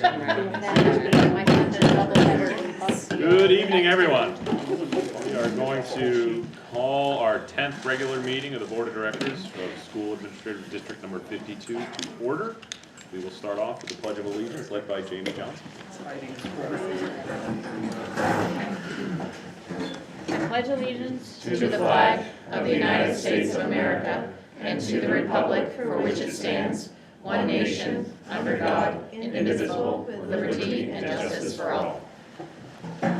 Good evening, everyone. We are going to call our 10th regular meeting of the Board of Directors of School Administrative District number 52 to order. We will start off with the Pledge of Allegiance led by Jamie Johnson. I pledge allegiance to the flag of the United States of America and to the republic for which it stands, one nation, under God, indivisible, with liberty and justice for all. All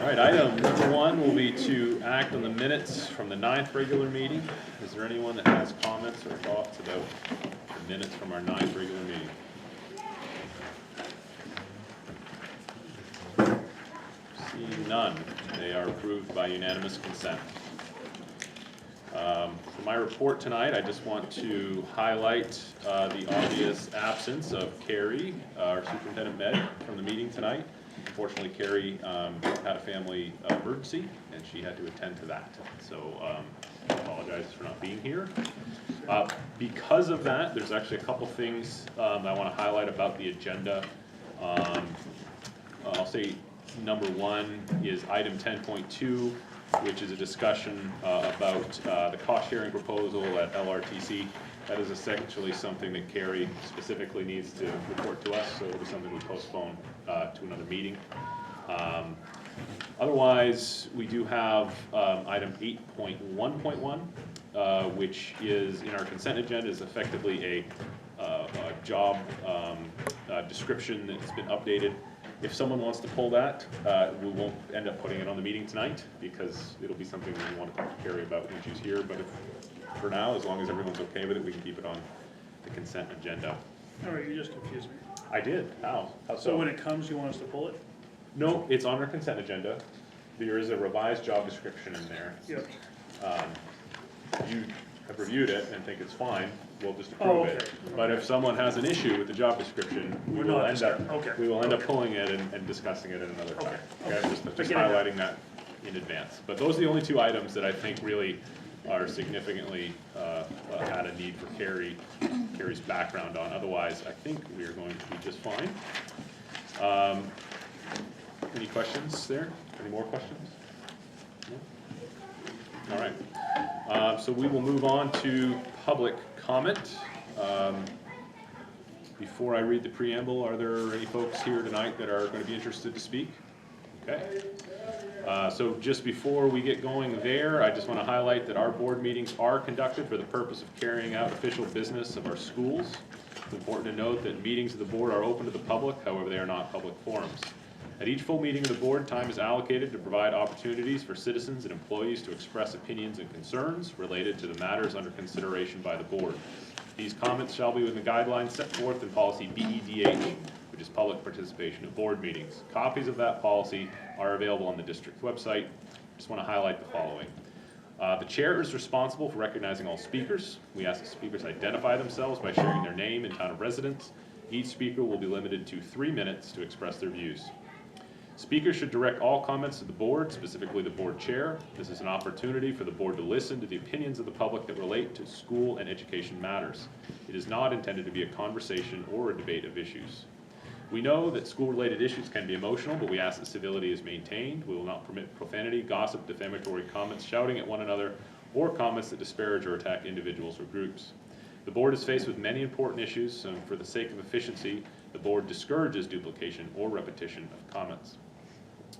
right, item number one will be to act on the minutes from the 9th regular meeting. Is there anyone that has comments or thoughts about the minutes from our 9th regular meeting? Seeing none, they are approved by unanimous consent. For my report tonight, I just want to highlight the obvious absence of Carrie, our superintendent med, from the meeting tonight. Unfortunately, Carrie had a family emergency and she had to attend to that. So I apologize for not being here. Because of that, there's actually a couple things I want to highlight about the agenda. I'll say number one is item 10.2, which is a discussion about the cost sharing proposal at LRTC. That is essentially something that Carrie specifically needs to report to us, so it'll be something we postpone to another meeting. Otherwise, we do have item 8.1.1, which is in our consent agenda, is effectively a job description that's been updated. If someone wants to pull that, we won't end up putting it on the meeting tonight because it'll be something we want to talk to Carrie about when she's here. But if, for now, as long as everyone's okay with it, we can keep it on the consent agenda. All right, you just confused me. I did. How? How So when it comes, you want us to pull it? No, it's on our consent agenda. There is a revised job description in there. Yep. You have reviewed it and think it's fine, we'll just approve it. But if someone has an issue with the job description, we will end up pulling it and discussing it at another time. Okay, just highlighting that in advance. But those are the only two items that I think really are significantly had a need for Carrie's background on. Otherwise, I think we are going to be just fine. Any questions there? Any more questions? No? All right. So we will move on to public comment. Before I read the preamble, are there any folks here tonight that are going to be interested to speak? Okay. So just before we get going there, I just want to highlight that our board meetings are conducted for the purpose of carrying out official business of our schools. It's important to note that meetings of the board are open to the public, however they are not public forums. At each full meeting of the board, time is allocated to provide opportunities for citizens and employees to express opinions and concerns related to the matters under consideration by the board. These comments shall be within the guidelines set forth in policy BEDH, which is public participation at board meetings. Copies of that policy are available on the district website. Just want to highlight the following. The chair is responsible for recognizing all speakers. We ask that speakers identify themselves by sharing their name and town of residence. Each speaker will be limited to 3 minutes to express their views. Speakers should direct all comments to the board, specifically the board chair. This is an opportunity for the board to listen to the opinions of the public that relate to school and education matters. It is not intended to be a conversation or a debate of issues. We know that school-related issues can be emotional, but we ask that civility is maintained. We will not permit profanity, gossip, defamatory comments, shouting at one another, or comments that disparage or attack individuals or groups. The board is faced with many important issues, and for the sake of efficiency, the board discourages duplication or repetition of comments.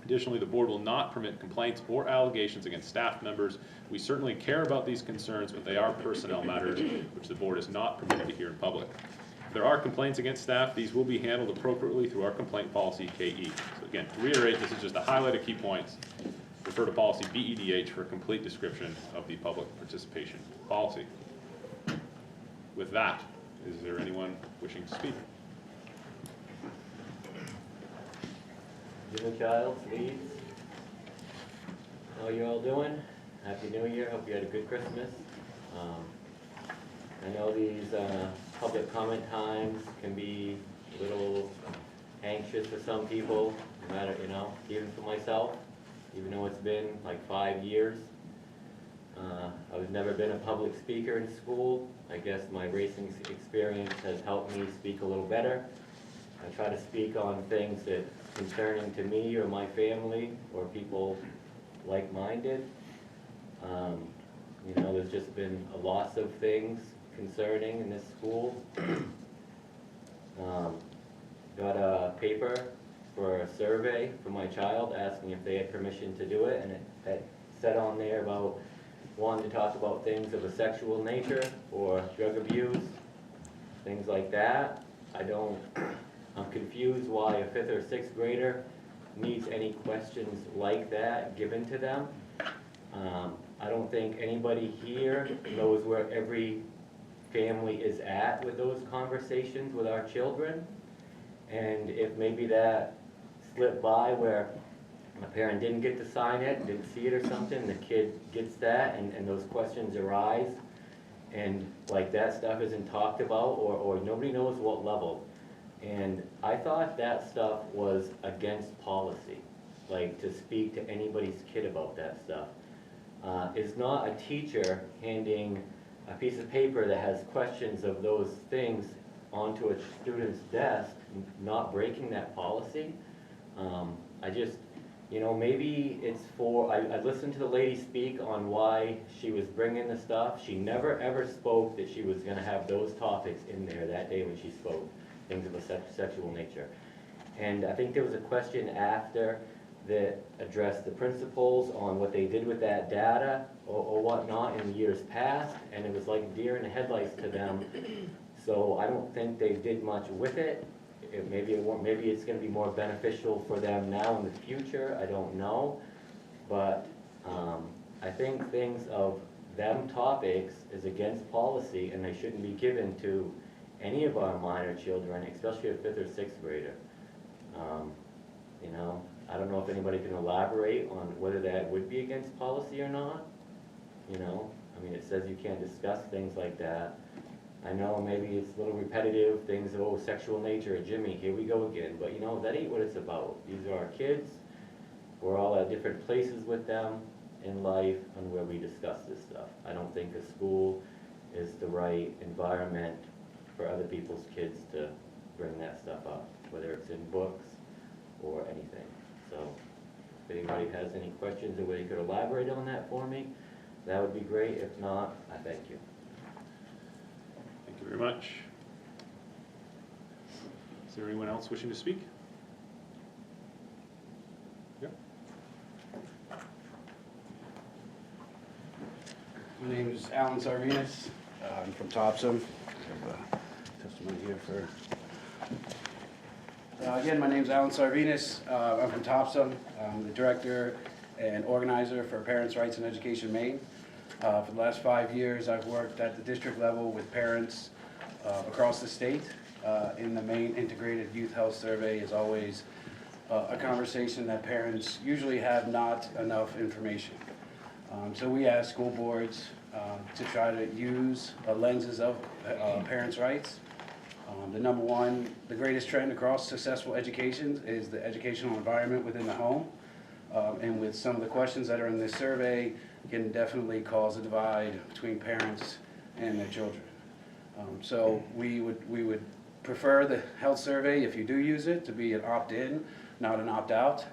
Additionally, the board will not permit complaints or allegations against staff members. We certainly care about these concerns, but they are personnel matters which the board is not permitted to hear in public. If there are complaints against staff, these will be handled appropriately through our complaint policy, KE. So again, to reiterate, this is just a highlight of key points. Refer to policy BEDH for a complete description of the public participation policy. With that, is there anyone wishing to speak? Jim Childs, Leeds. How are you all doing? Happy New Year. Hope you had a good Christmas. I know these public comment times can be a little anxious for some people, no matter, even for myself, even though it's been like 5 years. I've never been a public speaker in school. I guess my racing experience has helped me speak a little better. I try to speak on things that concerning to me or my family or people like-minded. You know, there's just been a loss of things concerning in this school. Got a paper for a survey for my child asking if they had permission to do it, and it said on there about wanting to talk about things of a sexual nature or drug abuse, things like that. I'm confused why a 5th or 6th grader needs any questions like that given to them. I don't think anybody here knows where every family is at with those conversations with our children. And if maybe that slipped by where a parent didn't get to sign it, didn't see it or something, the kid gets that and those questions arise, and like that stuff isn't talked about, or nobody knows what level. And I thought that stuff was against policy, like to speak to anybody's kid about that stuff. It's not a teacher handing a piece of paper that has questions of those things onto a student's desk, not breaking that policy. I just, you know, maybe it's for, I listened to the lady speak on why she was bringing the stuff. She never ever spoke that she was gonna have those topics in there that day when she spoke, things of a sexual nature. And I think there was a question after that addressed the principals on what they did with that data or whatnot in years past, and it was like deer in the headlights to them. So I don't think they did much with it. Maybe it's going to be more beneficial for them now in the future, I don't know. But I think things of them topics is against policy, and they shouldn't be given to any of our minor children, especially a 5th or 6th grader. You know, I don't know if anybody can elaborate on whether that would be against policy or not. You know, I mean, it says you can't discuss things like that. I know maybe it's a little repetitive, things of, oh, sexual nature, Jimmy, here we go again. But you know, that ain't what it's about. These are our kids. We're all at different places with them in life and where we discuss this stuff. I don't think a school is the right environment for other people's kids to bring that stuff up, whether it's in books or anything. So if anybody has any questions or whether you could elaborate on that for me, that would be great. If not, I thank you. Thank you very much. Is there anyone else wishing to speak? Yeah. My name is Alan Sarvinas. I'm from Topsom. I have testimony here for... Again, my name is Alan Sarvinas. I'm from Topsom. I'm the director and organizer for Parents' Rights in Education Maine. For the last 5 years, I've worked at the district level with parents across the state. In the Maine Integrated Youth Health Survey is always a conversation that parents usually have not enough information. So we ask school boards to try to use lenses of parents' rights. The greatest trend across successful education is the educational environment within the home. And with some of the questions that are in this survey can definitely cause a divide between parents and their children. So we would prefer the health survey, if you do use it, to be an opt-in, not an opt-out.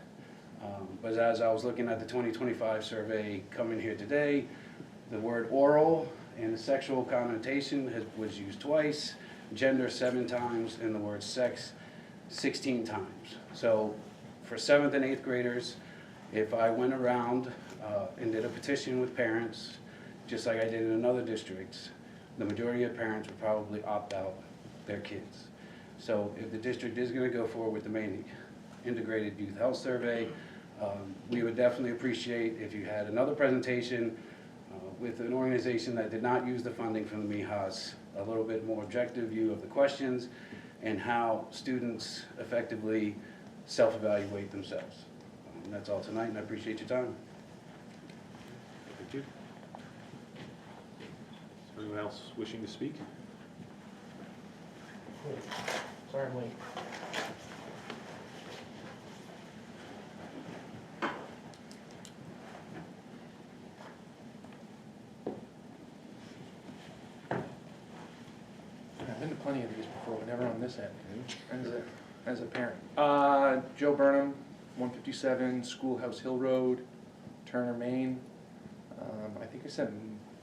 But as I was looking at the 2025 survey coming here today, the word oral and the sexual connotation was used twice, gender 7 times, and the word sex 16 times. So for 7th and 8th graders, if I went around and did a petition with parents, just like I did in other districts, the majority of parents would probably opt out their kids. So if the district is going to go forward with the Maine Integrated Youth Health Survey, we would definitely appreciate if you had another presentation with an organization that did not use the funding from the MIHAS, a little bit more objective view of the questions and how students effectively self-evaluate themselves. And that's all tonight, and I appreciate your time. Thank you. Is there anyone else wishing to speak? Sorry I'm late. for whatever on this end, as a parent. Joe Burnham, 157 Schoolhouse Hill Road, Turner, Maine. I think I sent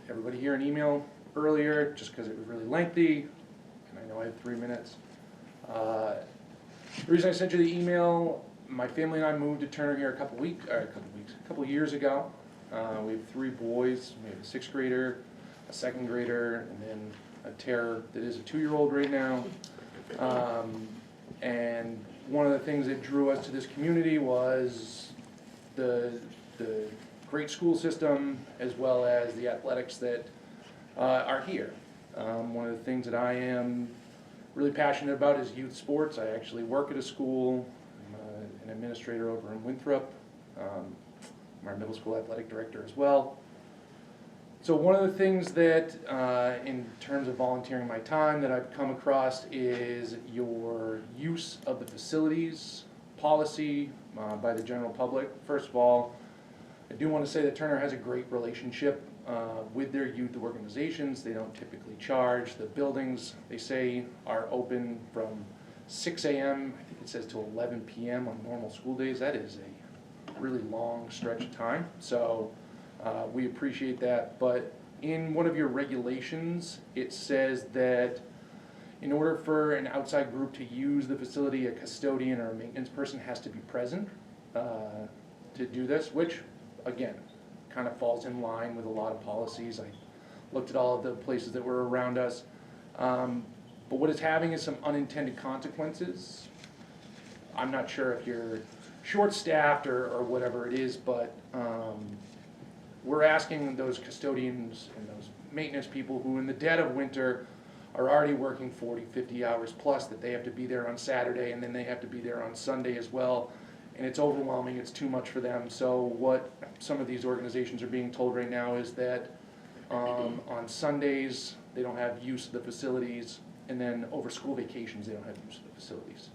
everybody here an email earlier, just because it was really lengthy, and I know I have 3 minutes. The reason I sent you the email, my family and I moved to Turner here a couple years ago. We have 3 boys. We have a 6th grader, a 2nd grader, and then a terror that is a 2-year-old right now. And one of the things that drew us to this community was the great school system, as well as the athletics that are here. One of the things that I am really passionate about is youth sports. I actually work at a school. I'm an administrator over in Winthrop. I'm our middle school athletic director as well. So one of the things that, in terms of volunteering my time, that I've come across is your use of the facilities policy by the general public. First of all, I do want to say that Turner has a great relationship with their youth organizations. They don't typically charge. The buildings, they say, are open from 6 a.m., I think it says to 11 p.m. on normal school days. That is a really long stretch of time. So we appreciate that. But in one of your regulations, it says that in order for an outside group to use the facility, a custodian or a maintenance person has to be present to do this, which, again, kind of falls in line with a lot of policies. I looked at all of the places that were around us. But what it's having is some unintended consequences. I'm not sure if you're short-staffed or whatever it is, but we're asking those custodians and those maintenance people who in the dead of winter are already working 40, 50 hours plus, that they have to be there on Saturday and then they have to be there on Sunday as well. And it's overwhelming, it's too much for them. So what some of these organizations are being told right now is that on Sundays, they don't have use of the facilities, and then over school vacations, they don't have use of the facilities,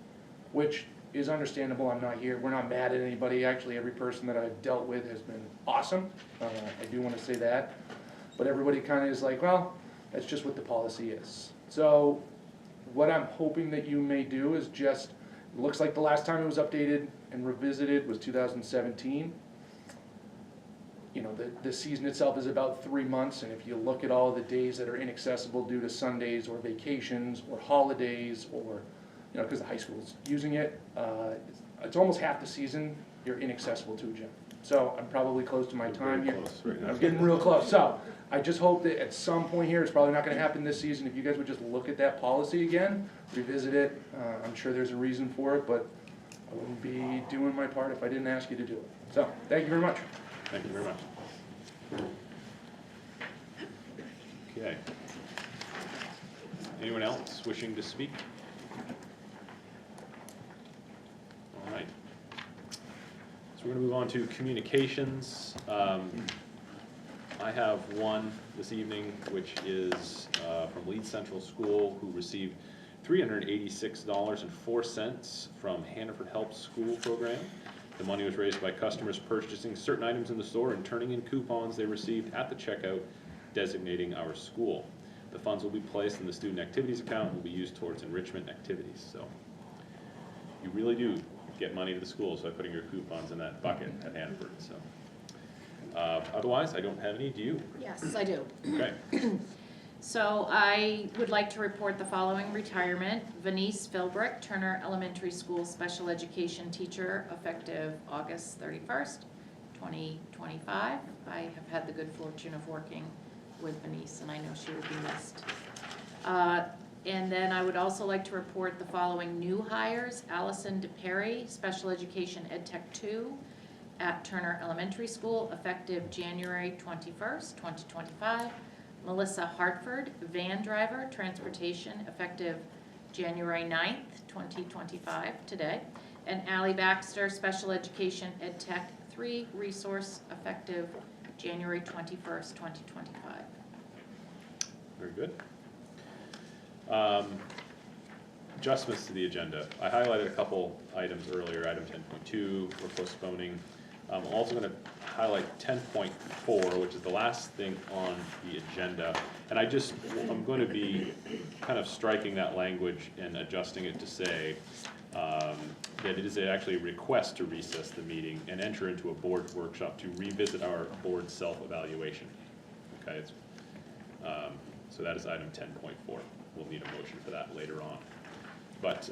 which is understandable. I'm not here, we're not mad at anybody. Actually, every person that I've dealt with has been awesome. I do want to say that. But everybody kind of is like, well, that's just what the policy is. So what I'm hoping that you may do is just, it looks like the last time it was updated and revisited was 2017. You know, the season itself is about 3 months, and if you look at all the days that are inaccessible due to Sundays or vacations or holidays, or, you know, because the high school's using it, it's almost half the season you're inaccessible to a gym. So I'm probably close to my time here. Close right now. I'm getting real close. So I just hope that at some point here, it's probably not going to happen this season, if you guys would just look at that policy again, revisit it. I'm sure there's a reason for it, but I wouldn't be doing my part if I didn't ask you to do it. So thank you very much. Thank you very much. Okay. Anyone else wishing to speak? All right. So we're going to move on to communications. I have one this evening, which is from Leeds Central School, who received $386.04 from Hannaford Help School Program. The money was raised by customers purchasing certain items in the store and turning in coupons they received at the checkout designating our school. The funds will be placed in the student activities account and will be used towards enrichment activities. So you really do get money to the schools by putting your coupons in that bucket at Hannaford. So otherwise, I don't have any. Do you? Yes, I do. Okay. So I would like to report the following retirement. Venice Philbrick, Turner Elementary School Special Education Teacher, effective August 31st, 2025. I have had the good fortune of working with Venice, and I know she will be missed. And then I would also like to report the following new hires. Allison DePerry, Special Education Ed Tech 2 at Turner Elementary School, effective January 21st, 2025. Melissa Hartford, van driver, transportation, effective January 9th, 2025, today. And Allie Baxter, Special Education Ed Tech 3 resource, effective January 21st, 2025. Very good. Adjustments to the agenda. I highlighted a couple items earlier. Item 10.2, we're postponing I'm also gonna highlight 10.4, which is the last thing on the agenda. And I'm gonna be kind of striking that language and adjusting it to say, that it is actually a request to recess the meeting and enter into a board workshop to revisit our board self-evaluation. Okay, so that is item 10.4. We'll need a motion for that later on. But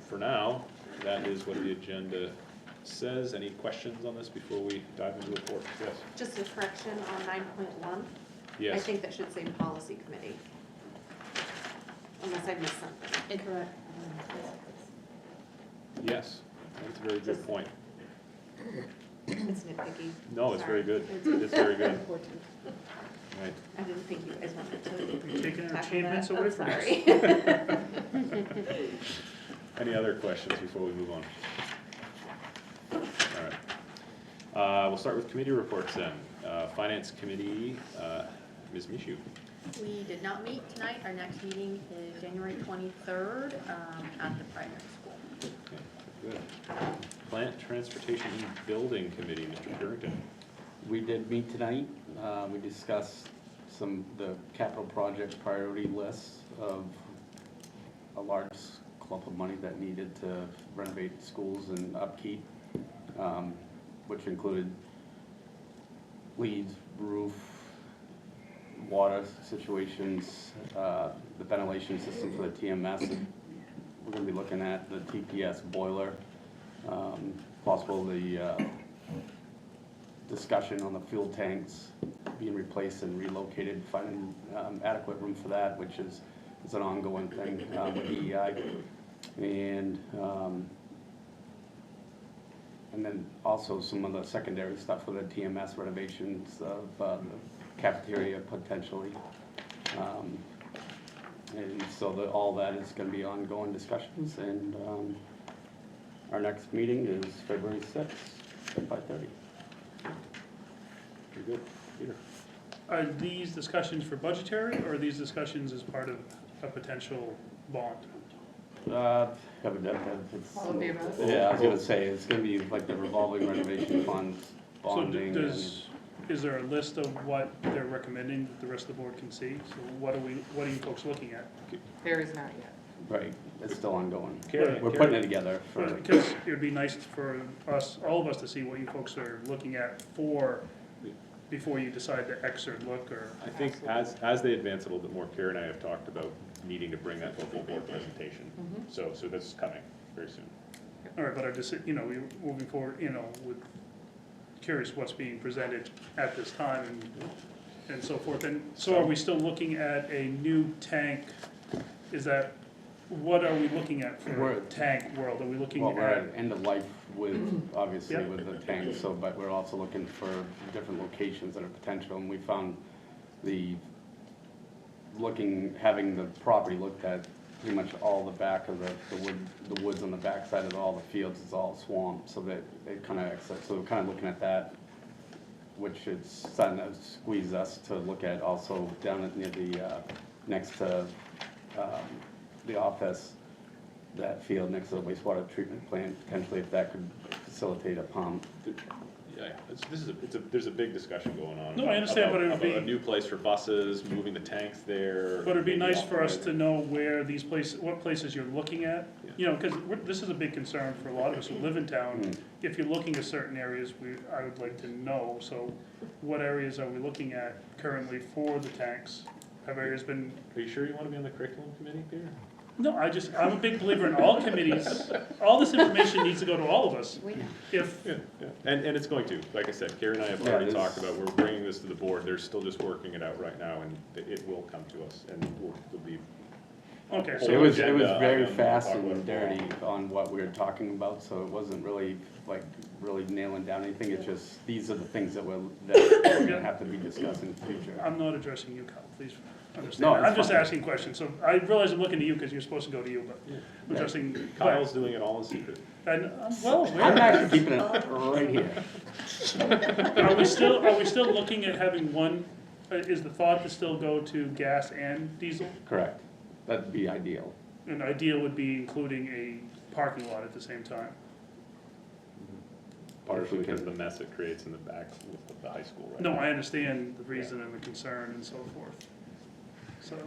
for now, that is what the agenda says. Any questions on this before we dive into reports? Yes? Just a correction on 9.1. I Yes. think that should say policy committee. Unless I missed something. Incorrect. Yes, that's a very good point. It's nitpicky. No, it's very Sorry. good. It's very good. Important. Right. I didn't think you guys wanted to. You're taking our tackle achievements that. away I'm from us. sorry. Any other questions before we move on? All right. We'll start with committee reports then. Finance Committee, Ms. Mishu. We did not meet tonight. Our next meeting is January 23rd at the primary school. Okay, good. Plant, Transportation, and Building Committee, Mr. Purington. We did meet tonight. We discussed the capital project priority lists of a large clump of money that needed to renovate schools and upkeep, which included leads, roof, water situations, the ventilation system for the TMS. We're gonna be looking at the TPS boiler, possible discussion on the fuel tanks being replaced and relocated, finding adequate room for that, which is an ongoing thing with EEI. And then also some of the secondary stuff for the TMS renovations of the cafeteria potentially. And so all that is gonna be ongoing discussions, and our next meeting is February 6th at 5:30. Very good. Peter. Are these discussions for budgetary, or are these discussions as part of a potential bond? It's, All of the above. yeah, I was gonna say, it's gonna be like the revolving renovation funds, So bonding. is there a list of what they're recommending that the rest of the board can see? So what are you folks looking at? There is not yet. Right, it's still ongoing. Karen, We're putting it together for, Because it would be nice for us, all of us, to see what you folks are looking at before you decide to X or look, or, I think as they advance a little bit more, Karen and I have talked about needing to bring that to a full board presentation. So this is coming very soon. all right, but I just, we're moving forward, with curious what's being presented at this time and so forth. And so are we still looking at a new tank? What are we looking at for We're- tank world? Are we looking well, we're at? at end of life with, obviously, Yep. with the tanks, so, but we're also looking for different locations that are potential, and we found having the property looked at, pretty much all the back of the woods on the backside of all the fields is all swamp, so that it kind of, so we're kind of looking at that, which is starting to squeeze us to look at also down at near the, next to, the office, that field next to the wastewater treatment plant, potentially if that could facilitate a pump. Yeah, there's a big discussion going on. No, I understand, but it would about be- a new place for buses, moving the tanks there. But it'd be maybe nice for us offloading. to know where these places, what places you're looking at. Because this is a big concern for a lot of us who live in town. If you're looking at certain areas, I would like to know. So what areas are we looking at currently for the tanks? Have areas been, Are you sure you want to be on the curriculum committee, Peter? no, I'm a big believer in all committees. All this information needs to go to all of us. We know. If, Yeah. And it's going to, like I said, Karen and I have Yeah, already this- talked about, we're bringing this to the board, they're still just working it out right now, and it will come to us, and we'll be. okay, It so, was agenda very item, fast talk and about it. dirty on what we were talking about, so it wasn't really, really nailing down anything, it's just, these are the things that we're gonna have to be discussing in the future. I'm not addressing you, Kyle, please No, understand. it's I'm just fine. asking questions. So I realize I'm looking to you because you're supposed to go to you, but I'm addressing. Kyle's doing it all in secret. And I'm well I'm aware. actually keeping it right here. Are we still looking at having one, is the thought to still go to gas and diesel? Correct, that'd be ideal. An ideal would be including a parking lot at the same time. partially because of the mess it creates in the back with the high school, right? No, I understand the reason and the concern and so forth. So,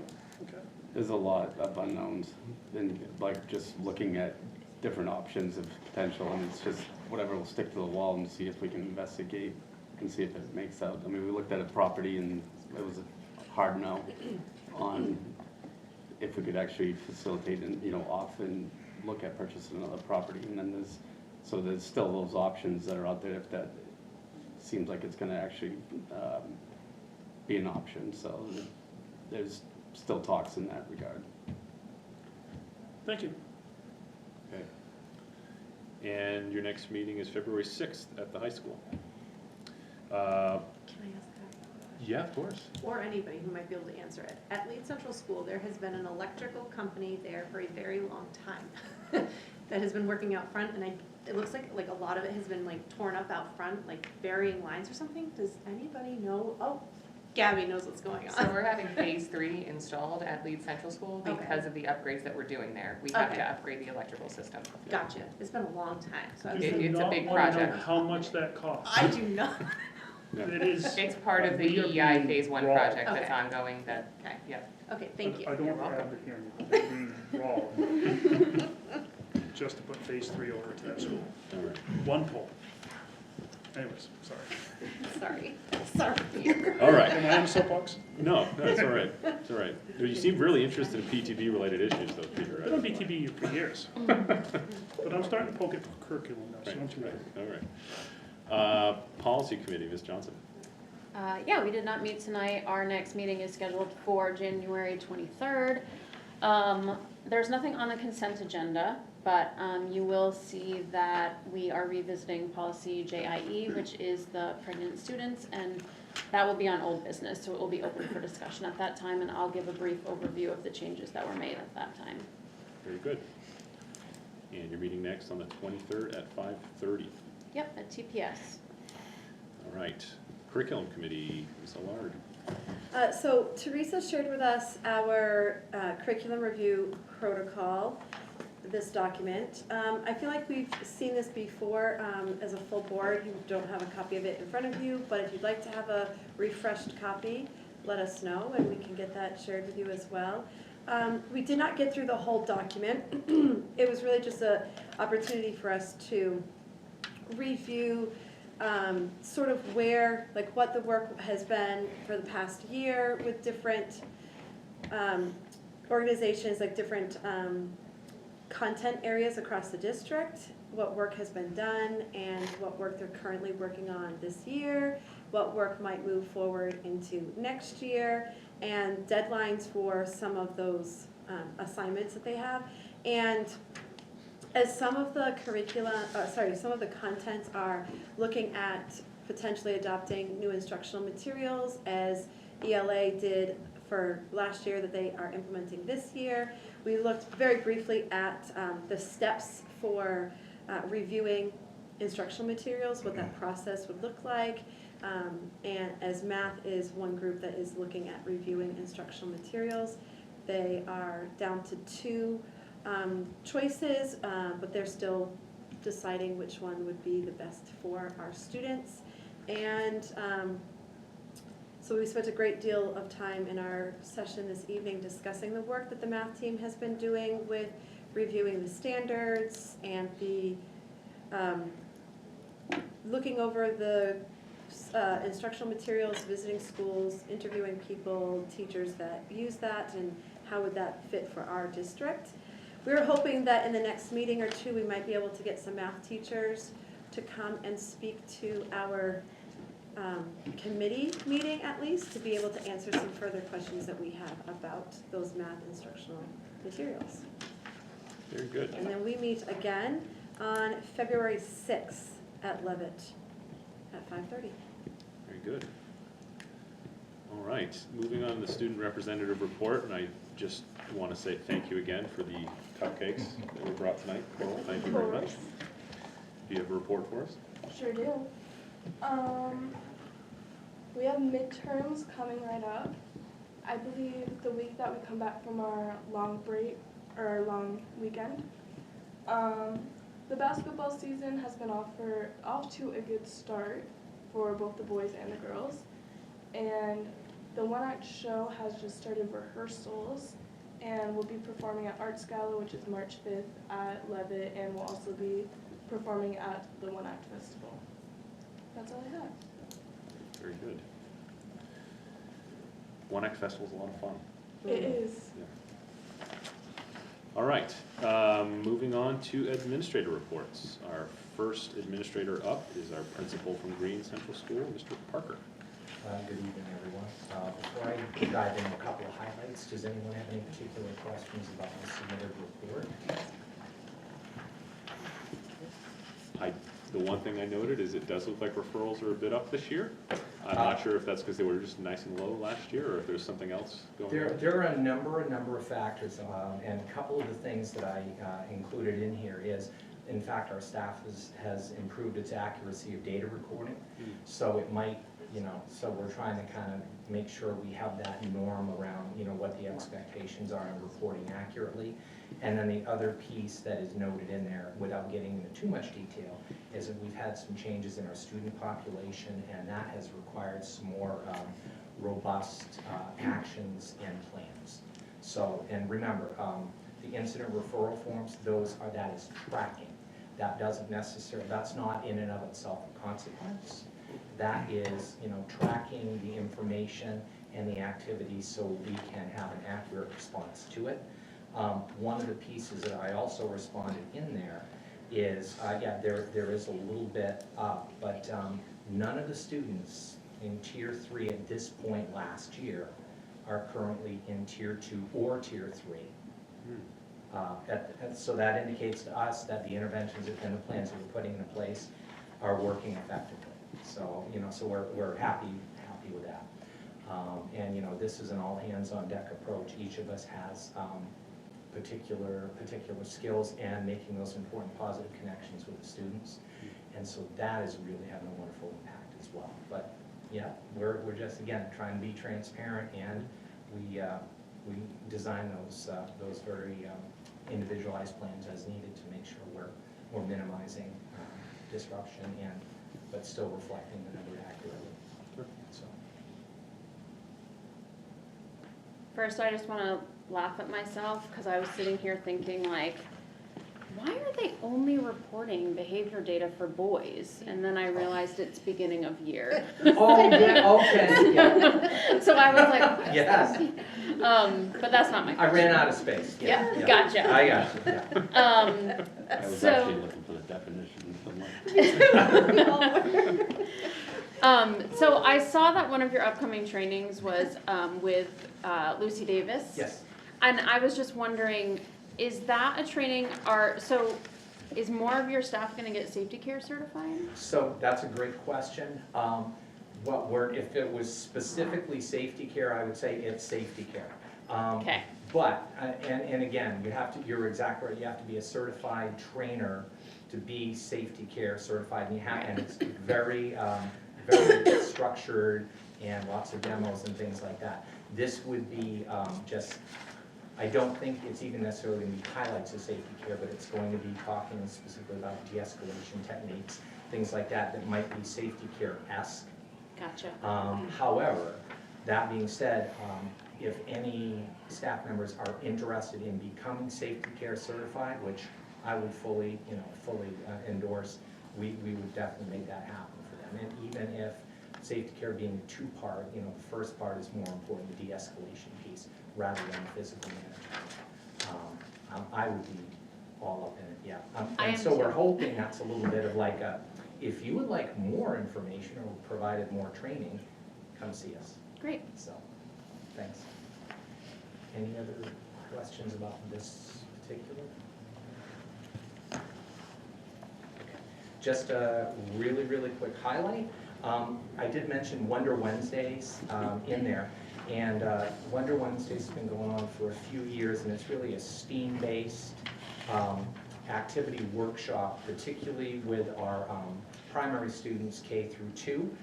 okay. There's a lot of unknowns, and like just looking at different options of potential, and it's just whatever will stick to the wall and see if we can investigate and see if it makes out. I mean, we looked at a property and it was a hard no on if we could actually facilitate and, off and look at purchasing another property. And then there's still those options that are out there if that seems like it's gonna actually be an option. So there's still talks in that regard. Thank you. Okay. And your next meeting is February 6th at the high school. Can I ask that? Yeah, of course. Or anybody who might be able to answer it. At Leeds Central School, there has been an electrical company there for a very long time that has been working out front, and it looks like a lot of it has been like torn up out front, like burying lines or something. Does anybody know? Oh, Gabby knows what's going So on. we're having phase 3 installed at Leeds Central School Okay. because of the upgrades that we're doing there. We have Okay. to upgrade the electrical system. Gotcha. It's been a long time, so I was You It- do it's a not big wanna know project. how much that costs. I do not. It is. It's part of the We are EEI being phase 1 raw. project that's Okay. ongoing that, Okay. yeah. Okay, thank you. I don't You're want to welcome. advocate him, being raw. Just to put phase 3 over to that school. All right. One pole. Anyways, sorry. Sorry, Peter. All right. Am I on the soapbox? No, it's all right. It's all right. You seem really interested in PTB-related issues, though, Peter. Been on BTB for years. But I'm starting to poke at curriculum now, so Right, don't you worry. all right. Policy Committee, Ms. Johnson. Yeah, we did not meet tonight. Our next meeting is scheduled for January 23rd. There's nothing on the consent agenda, but you will see that we are revisiting policy JIE, which is the pregnant students, and that will be on old business, so it will be open for discussion at that time, and I'll give a brief overview of the changes that were made at that time. Very good. And you're meeting next on the 23rd at 5:30. Yep, at TPS. All right. Curriculum Committee, Ms. Allard. So Teresa shared with us our curriculum review protocol, this document. I feel like we've seen this before as a full board. You don't have a copy of it in front of you, but if you'd like to have a refreshed copy, let us know and we can get that shared with you as well. We did not get through the whole document. It was really just an opportunity for us to review sort of where, like what the work has been for the past year with different organizations, like different content areas across the district, what work has been done and what work they're currently working on this year, what work might move forward into next year, and deadlines for some of those assignments that they have. And as some of the some of the contents are looking at potentially adopting new instructional materials, as ELA did for last year that they are implementing this year. We looked very briefly at the steps for reviewing instructional materials, what that process would look like. And as math is one group that is looking at reviewing instructional materials, they are down to 2 choices, but they're still deciding which one would be the best for our students. And so we spent a great deal of time in our session this evening discussing the work that the math team has been doing with reviewing the standards and the looking over the instructional materials, visiting schools, interviewing people, teachers that use that, and how would that fit for our district. We were hoping that in the next meeting or 2 we might be able to get some math teachers to come and speak to our committee meeting at least, to be able to answer some further questions that we have about those math instructional materials. Very good. And then we meet again on February 6th at Levitt at 5:30. Very good. All right, moving on to the student representative report, and I just want to say thank you again for the cupcakes that were brought tonight. Coral, thank you very much. Do you have a report for us? Sure do. We have midterms coming right up. I believe the week that we come back from our long break, or our long weekend. the basketball season has been off to a good start for both the boys and the girls. And the One Act Show has just started rehearsals, and we'll be performing at Arts Gala, which is March 5th at Levitt, and we'll also be performing at the One Act Festival. That's all I have. Very good. One Act Festival's a lot of fun. It is. All right, moving on to administrator reports. Our first administrator up is our principal from Green Central School, Mr. Parker. Good evening, everyone. Before I dive into a couple of highlights, does anyone have any particular questions about the submitted report? The one thing I noted is it does look like referrals are a bit up this year. I'm not sure if that's because they were just nice and low last year, or if there's something else going on. There are a number of factors, and a couple of the things that I included in here is, in fact, our staff has improved its accuracy of data recording. So it might, so we're trying to kind of make sure we have that norm around, what the expectations are in reporting accurately. And then the other piece that is noted in there, without getting into too much detail, is that we've had some changes in our student population, and that has required some more robust actions and plans. So, and remember, the incident referral forms, that is tracking. That doesn't necessarily, that's not in and of itself a consequence. That is, tracking the information and the activities so we can have an accurate response to it. One of the pieces that I also responded in there is, yeah, there is a little bit up, but none of the students in Tier 3 at this point last year are currently in Tier 2 or Tier 3. So that indicates to us that the interventions and the plans that we're putting into place are working effectively. So, so we're happy with that. And, this is an all-hands-on-deck approach. Each of us has particular skills and making those important positive connections with the students. And so that is really having a wonderful impact as well. But yeah, we're just, again, trying to be transparent, and we design those very individualized plans as needed to make sure we're minimizing disruption but still reflecting the number accurately. So. First, I just want to laugh at myself because I was sitting here thinking, like, why are they only reporting behavior data for boys? And then I realized it's beginning of year. Oh, yeah, okay. Yeah. So I was like, yes. But that's not my question. I ran out of space. Yeah, gotcha. I got you. Yeah. I was So- actually looking for the definition somewhere. So I saw that one of your upcoming trainings was with Lucy Davis. Yes. And I was just wondering, is that a training, is more of your staff gonna get safety care certified? So that's a great question. If it was specifically safety care, I would say it's safety care. Okay. But, and again, you're exactly right, you have to be a certified trainer to be safety care certified, and it's very, very structured and lots of demos and things like that. This would be I don't think it's even necessarily going to be highlights of safety care, but it's going to be talking specifically about de-escalation techniques, things like that might be safety care-esque. Gotcha. However, that being said, if any staff members are interested in becoming safety care certified, which I would fully endorse, we would definitely make that happen for them. And even if safety care being a two-part, the first part is more important, the de-escalation piece, rather than the physical management. I would be all up in it, yeah. And so we're hoping that's a little bit of like if you would like more information or provided more training, come see us. Great. So, thanks. Any other questions about this particular? Okay. Just a really, really quick highlight. I did mention Wonder Wednesdays in there, and Wonder Wednesdays has been going on for a few years, and it's really a STEAM-based activity workshop, particularly with our primary students K through 2.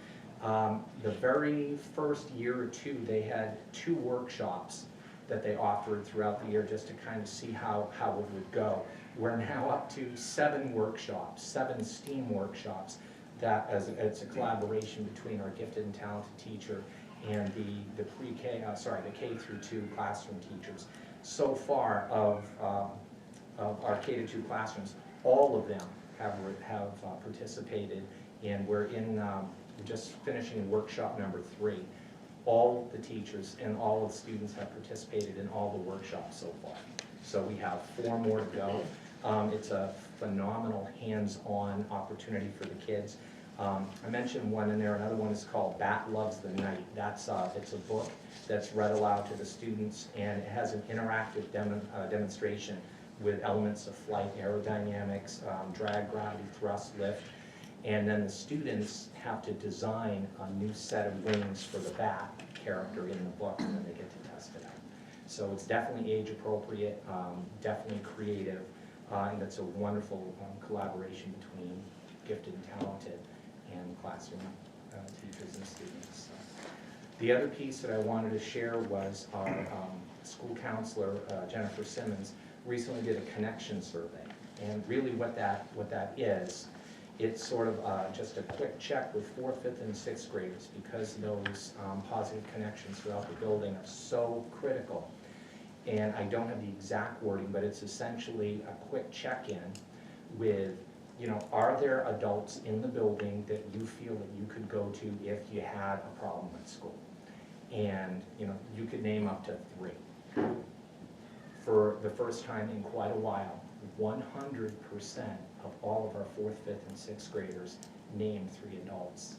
The very first year or two, they had 2 workshops that they offered throughout the year just to kind of see how it would go. We're now up to 7 workshops, 7 STEAM workshops, that it's a collaboration between our gifted and talented teacher and the pre-K, the K through 2 classroom teachers. So far of our K to 2 classrooms, all of them have participated, and we're just finishing workshop number 3. All the teachers and all of the students have participated in all the workshops so far. So we have 4 more to go. It's a phenomenal hands-on opportunity for the kids. I mentioned one in there, another one is called Bat Loves the Night. It's a book that's read aloud to the students, and it has an interactive demonstration with elements of flight, aerodynamics, drag, gravity, thrust, lift, and then the students have to design a new set of wings for the bat character in the book, and then they get to test it out. So it's definitely age appropriate, definitely creative, and it's a wonderful collaboration between gifted and talented and classroom teachers and students. The other piece that I wanted to share was our school counselor, Jennifer Simmons, recently did a connection survey. And really what that is, it's sort of just a quick check with 4th, 5th, and 6th graders, because those positive connections throughout the building are so critical. And I don't have the exact wording, but it's essentially a quick check-in with, are there adults in the building that you feel that you could go to if you had a problem at school? And, you could name up to 3. For the first time in quite a while, 100% of all of our 4th, 5th, and 6th graders named 3 adults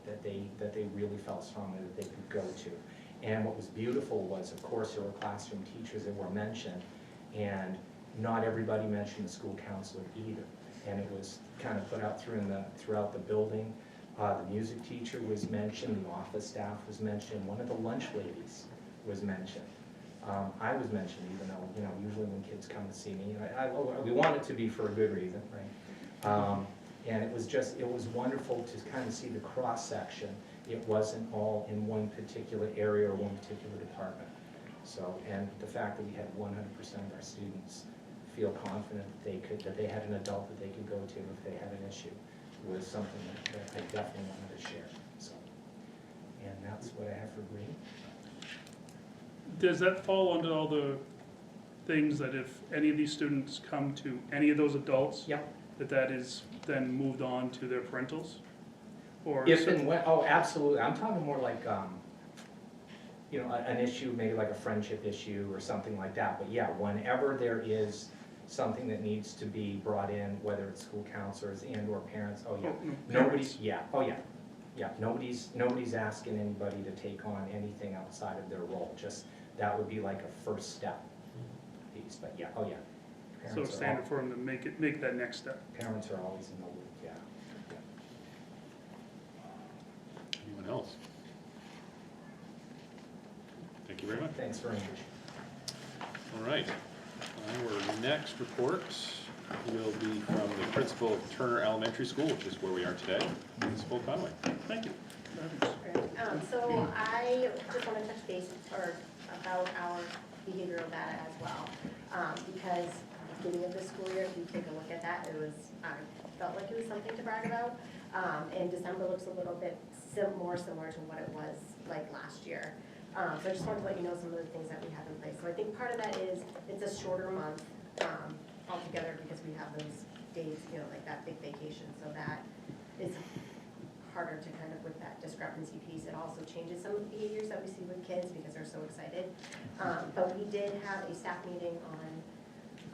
that they really felt strongly that they could go to. And what was beautiful was, of course, there were classroom teachers that were mentioned, and not everybody mentioned the school counselor either. And it was kind of put out throughout the building. The music teacher was mentioned, the office staff was mentioned, one of the lunch ladies was mentioned. I was mentioned, even though, usually when kids come to see me, we want it to be for a good reason, right? And it was wonderful to kind of see the cross-section. It wasn't all in one particular area or one particular department. So, and the fact that we had 100% of our students feel confident that they had an adult that they could go to if they had an issue was something that I definitely wanted to share. So, and that's what I have for green. Does that fall under all the things that if any of these students come to any of those adults? Yep. That is then moved on to their parentals? Or If and when, oh, absolutely. I'm talking more like, an issue, maybe like a friendship issue or something like that. But yeah, whenever there is something that needs to be brought in, whether it's school counselors and or parents, oh yeah. Nobody's, yeah, oh yeah. Yeah, nobody's asking anybody to take on anything outside of their role. Just, that would be like a first step piece. But yeah, oh yeah. So Parents are standard for them to make that next step? Parents are always in the loop, yeah. Anyone else? Thank you very much. Thanks very much. All right. Our next report will be from the principal of Turner Elementary School, which is where we are today, Principal Conway. Thank you. So I just want to touch base about our behavioral data as well, because at the beginning of the school year, if you take a look at that, I felt like it was something to brag about. And December looks a little bit more similar to what it was like last year. So I just wanted to let you know some of the things that we have in place. So I think part of that is it's a shorter month altogether because we have those days, like that big vacation. So that is harder to kind of with that discrepancy piece. It also changes some of the behaviors that we see with kids because they're so excited. But we did have a staff meeting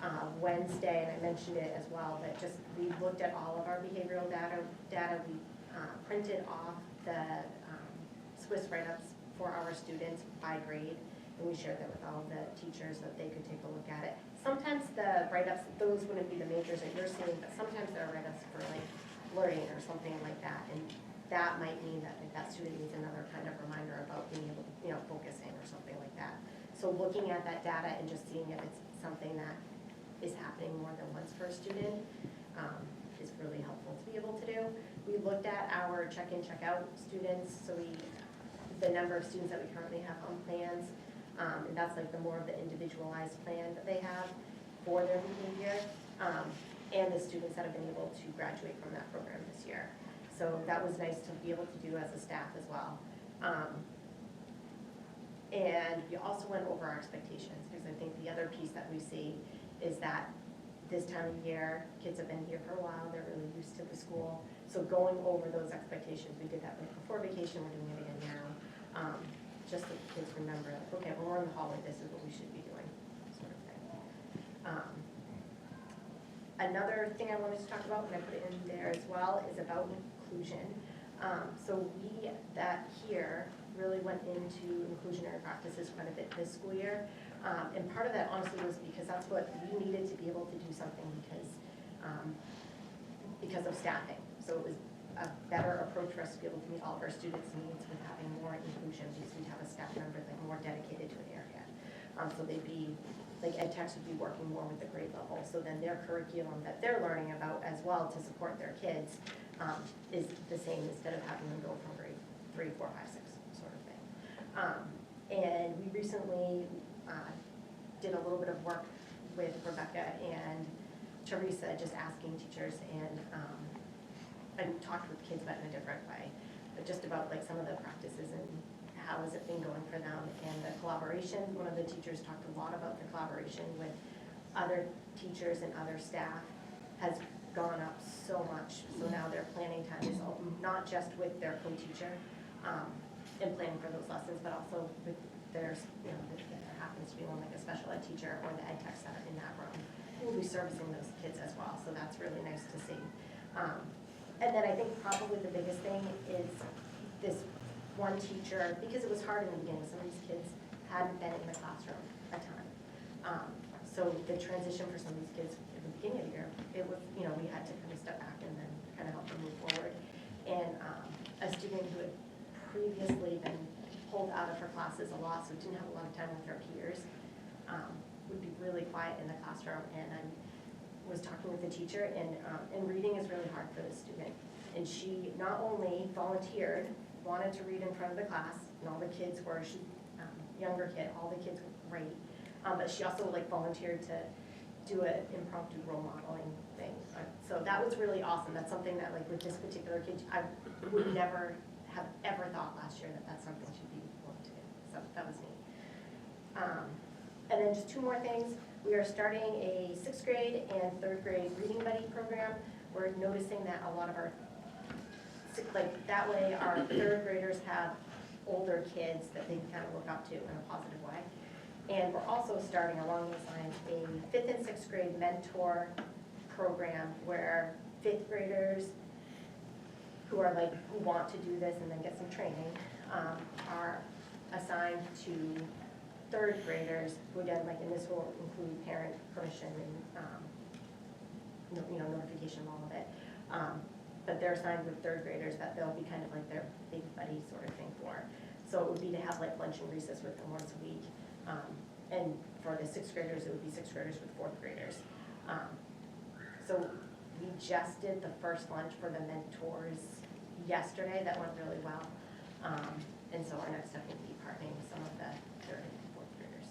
on Wednesday, and I mentioned it as well, that just we looked at all of our behavioral data. We printed off the Swiss write-ups for our students by grade, and we shared that with all the teachers so that they could take a look at it. Sometimes the write-ups, those wouldn't be the majors that you're seeing, but sometimes there are write-ups for like learning or something like that, and that might mean that if that student needs another kind of reminder about being able to, focusing or something like that. So looking at that data and just seeing if it's something that is happening more than once for a student is really helpful to be able to do. We looked at our check-in, check-out students, so the number of students that we currently have on plans. And that's like the more of the individualized plan that they have for their behavior, and the students that have been able to graduate from that program this year. So that was nice to be able to do as a staff as well. And we also went over our expectations, because I think the other piece that we see is that this time of year, kids have been here for a while, they're really used to the school. So going over those expectations, we did that like before vacation, we're doing it again now. Just so the kids remember, like, okay, when we're in the hallway, this is what we should be doing, sort of thing. Another thing I wanted to talk about, and I put it in there as well, is about inclusion. So we, that here, really went into inclusionary practices quite a bit this school year. And part of that honestly was because that's what we needed to be able to do something because of staffing. So it was a better approach for us to be able to meet all of our students' needs with having more inclusion, because we'd have a staff member like more dedicated to an area. So they'd be, like ed techs would be working more with the grade level. So then their curriculum that they're learning about as well to support their kids is the same, instead of having them go from grade 3, 4, 5, 6 sort of thing. And we recently did a little bit of work with Rebecca and Teresa, just asking teachers and talked with kids, but in a different way, but just about like some of the practices and how has it been going for them, and the collaboration. One of the teachers talked a lot about the collaboration with other teachers and other staff has gone up so much. So now their planning time is not just with their co-teacher and planning for those lessons, but also with their, you know, if there happens to be one like a special ed teacher or the ed techs that are in that room, who will be servicing those kids as well. So that's really nice to see. And then I think probably the biggest thing is this one teacher, because it was hard in the beginning, some of these kids hadn't been in the classroom a ton. So the transition for some of these kids at the beginning of the year, it was, you know, we had to kind of step back and then kind of help them move forward. And a student who had previously been pulled out of her classes a lot, so didn't have a lot of time with her peers, would be really quiet in the classroom. And I was talking with the teacher, and reading is really hard for the student. And she not only volunteered, wanted to read in front of the class, and all the kids were, younger kid, all the kids were great, but she also like volunteered to do an impromptu role modeling thing. So that was really awesome. That's something that like with this particular kid, I would never have ever thought last year that that's something she'd be willing to do. So that was neat. And then just two more things. We are starting a 6th grade and 3rd grade reading buddy program. We're noticing that a lot of our, like that way our 3rd graders have older kids that they can kind of look up to in a positive way. And we're also starting along those lines a 5th and 6th grade mentor program where 5th graders who are like, who want to do this and then get some training, are assigned to 3rd graders who again, like, and this will include parent permission and, you know, notification, all of it. But they're assigned with 3rd graders that they'll be kind of like their big buddy sort of thing for. So it would be to have like lunch and recess with them once a week. And for the 6th graders, it would be 6th graders with 4th graders. So we just did the first lunch for the mentors yesterday. That went really well. And so our next step will be partnering with some of the 3rd and 4th graders.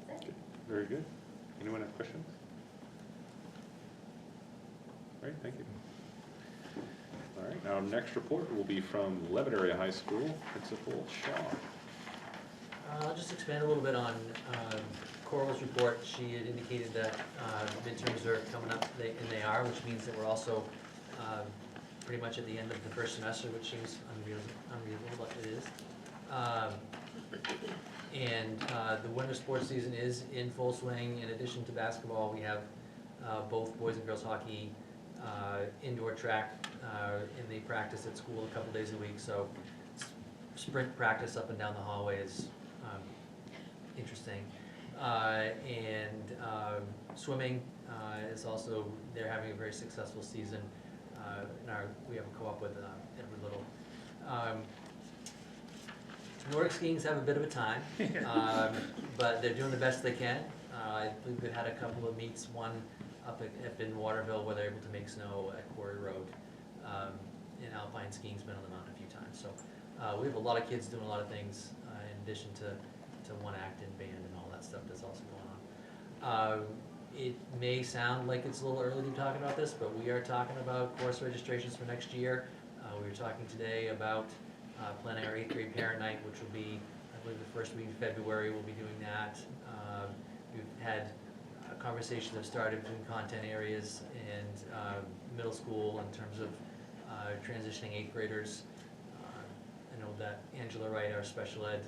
That's it. Very good. Anyone have questions? All right, thank you. All right, now next report will be from Levitt Area High School, Principal Shaw. I'll just expand a little bit on Coral's report. She had indicated that midterms are coming up, and they are, which means that we're also pretty much at the end of the first semester, which seems unreasonable, but it is. And the winter sports season is in full swing. In addition to basketball, we have both boys and girls hockey, indoor track, and they practice at school a couple days a week. So sprint practice up and down the hallway is interesting. And swimming is also, they're having a very successful season. We have a co-op with Edward Little. Nordic skiing's have a bit of a time, but they're doing the best they can. I believe we've had a couple of meets, one up in Waterville where they're able to make snow at Quarry Road. And alpine skiing's been on the mountain a few times. So we have a lot of kids doing a lot of things in addition to to one act in band and all that stuff that's also going on. It may sound like it's a little early to be talking about this, but we are talking about course registrations for next year. We were talking today about planning our 8th grade parent night, which will be, I believe, the first week in February. We'll be doing that. We've had conversations have started between content areas and middle school in terms of transitioning 8th graders. I know that Angela Wright, our special ed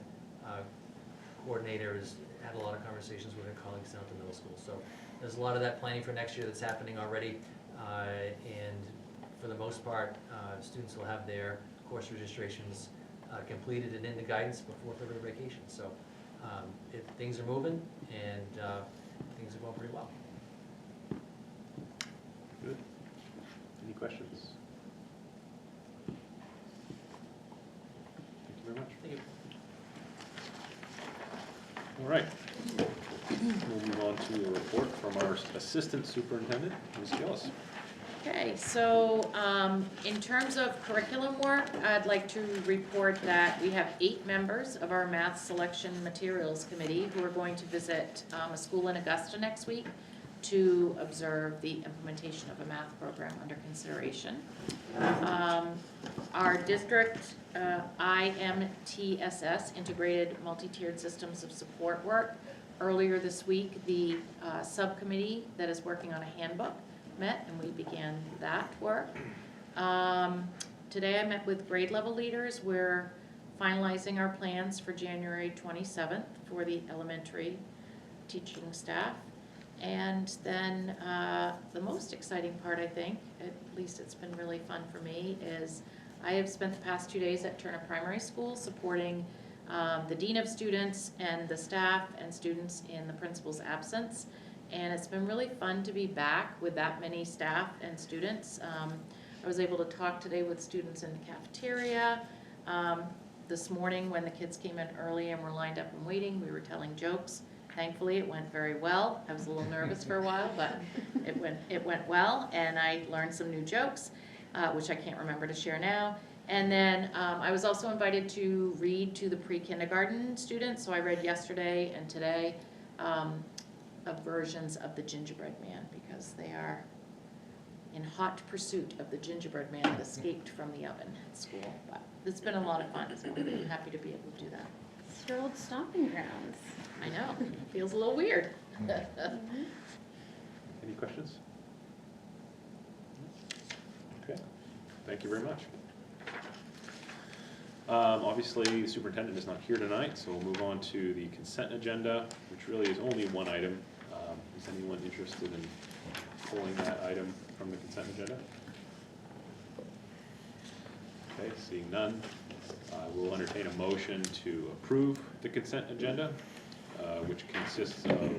coordinator, has had a lot of conversations with her colleagues down at the middle school. So there's a lot of that planning for next year that's happening already. And for the most part, students will have their course registrations completed and into guidance before February vacation. So things are moving and things are going pretty well. Good. Any questions? Thank you very much. Thank you. All right. We'll move on to a report from our Assistant Superintendent, Ms. Gillis. Okay, so in terms of curriculum work, I'd like to report that we have 8 members of our Math Selection Materials Committee who are going to visit a school in Augusta next week to observe the implementation of a math program under consideration. Our district IMTSS, Integrated Multi-Tiered Systems of Support work. Earlier this week, the subcommittee that is working on a handbook met and we began that work. Today I met with grade level leaders. We're finalizing our plans for January 27th for the elementary teaching staff. And then the most exciting part, I think, at least it's been really fun for me, is I have spent the past 2 days at Turner Primary School supporting the dean of students and the staff and students in the principal's absence. And it's been really fun to be back with that many staff and students. I was able to talk today with students in the cafeteria. This morning when the kids came in early and were lined up and waiting, we were telling jokes. Thankfully, it went very well. I was a little nervous for a while, but it went well, and I learned some new jokes, which I can't remember to share now. And then I was also invited to read to the pre-kindergarten students, so I read yesterday and today versions of the Gingerbread Man, because they are in hot pursuit of the gingerbread man that escaped from the oven at school. But it's been a lot of fun, so I'm happy to be able to do that. It's your old stomping grounds. I know, feels a little weird. Any questions? Okay, thank you very much. Obviously, the superintendent is not here tonight, so we'll move on to the consent agenda, which really is only one item. Is anyone interested in pulling that item from the consent agenda? Okay, seeing none, we'll entertain a motion to approve the consent agenda, which consists of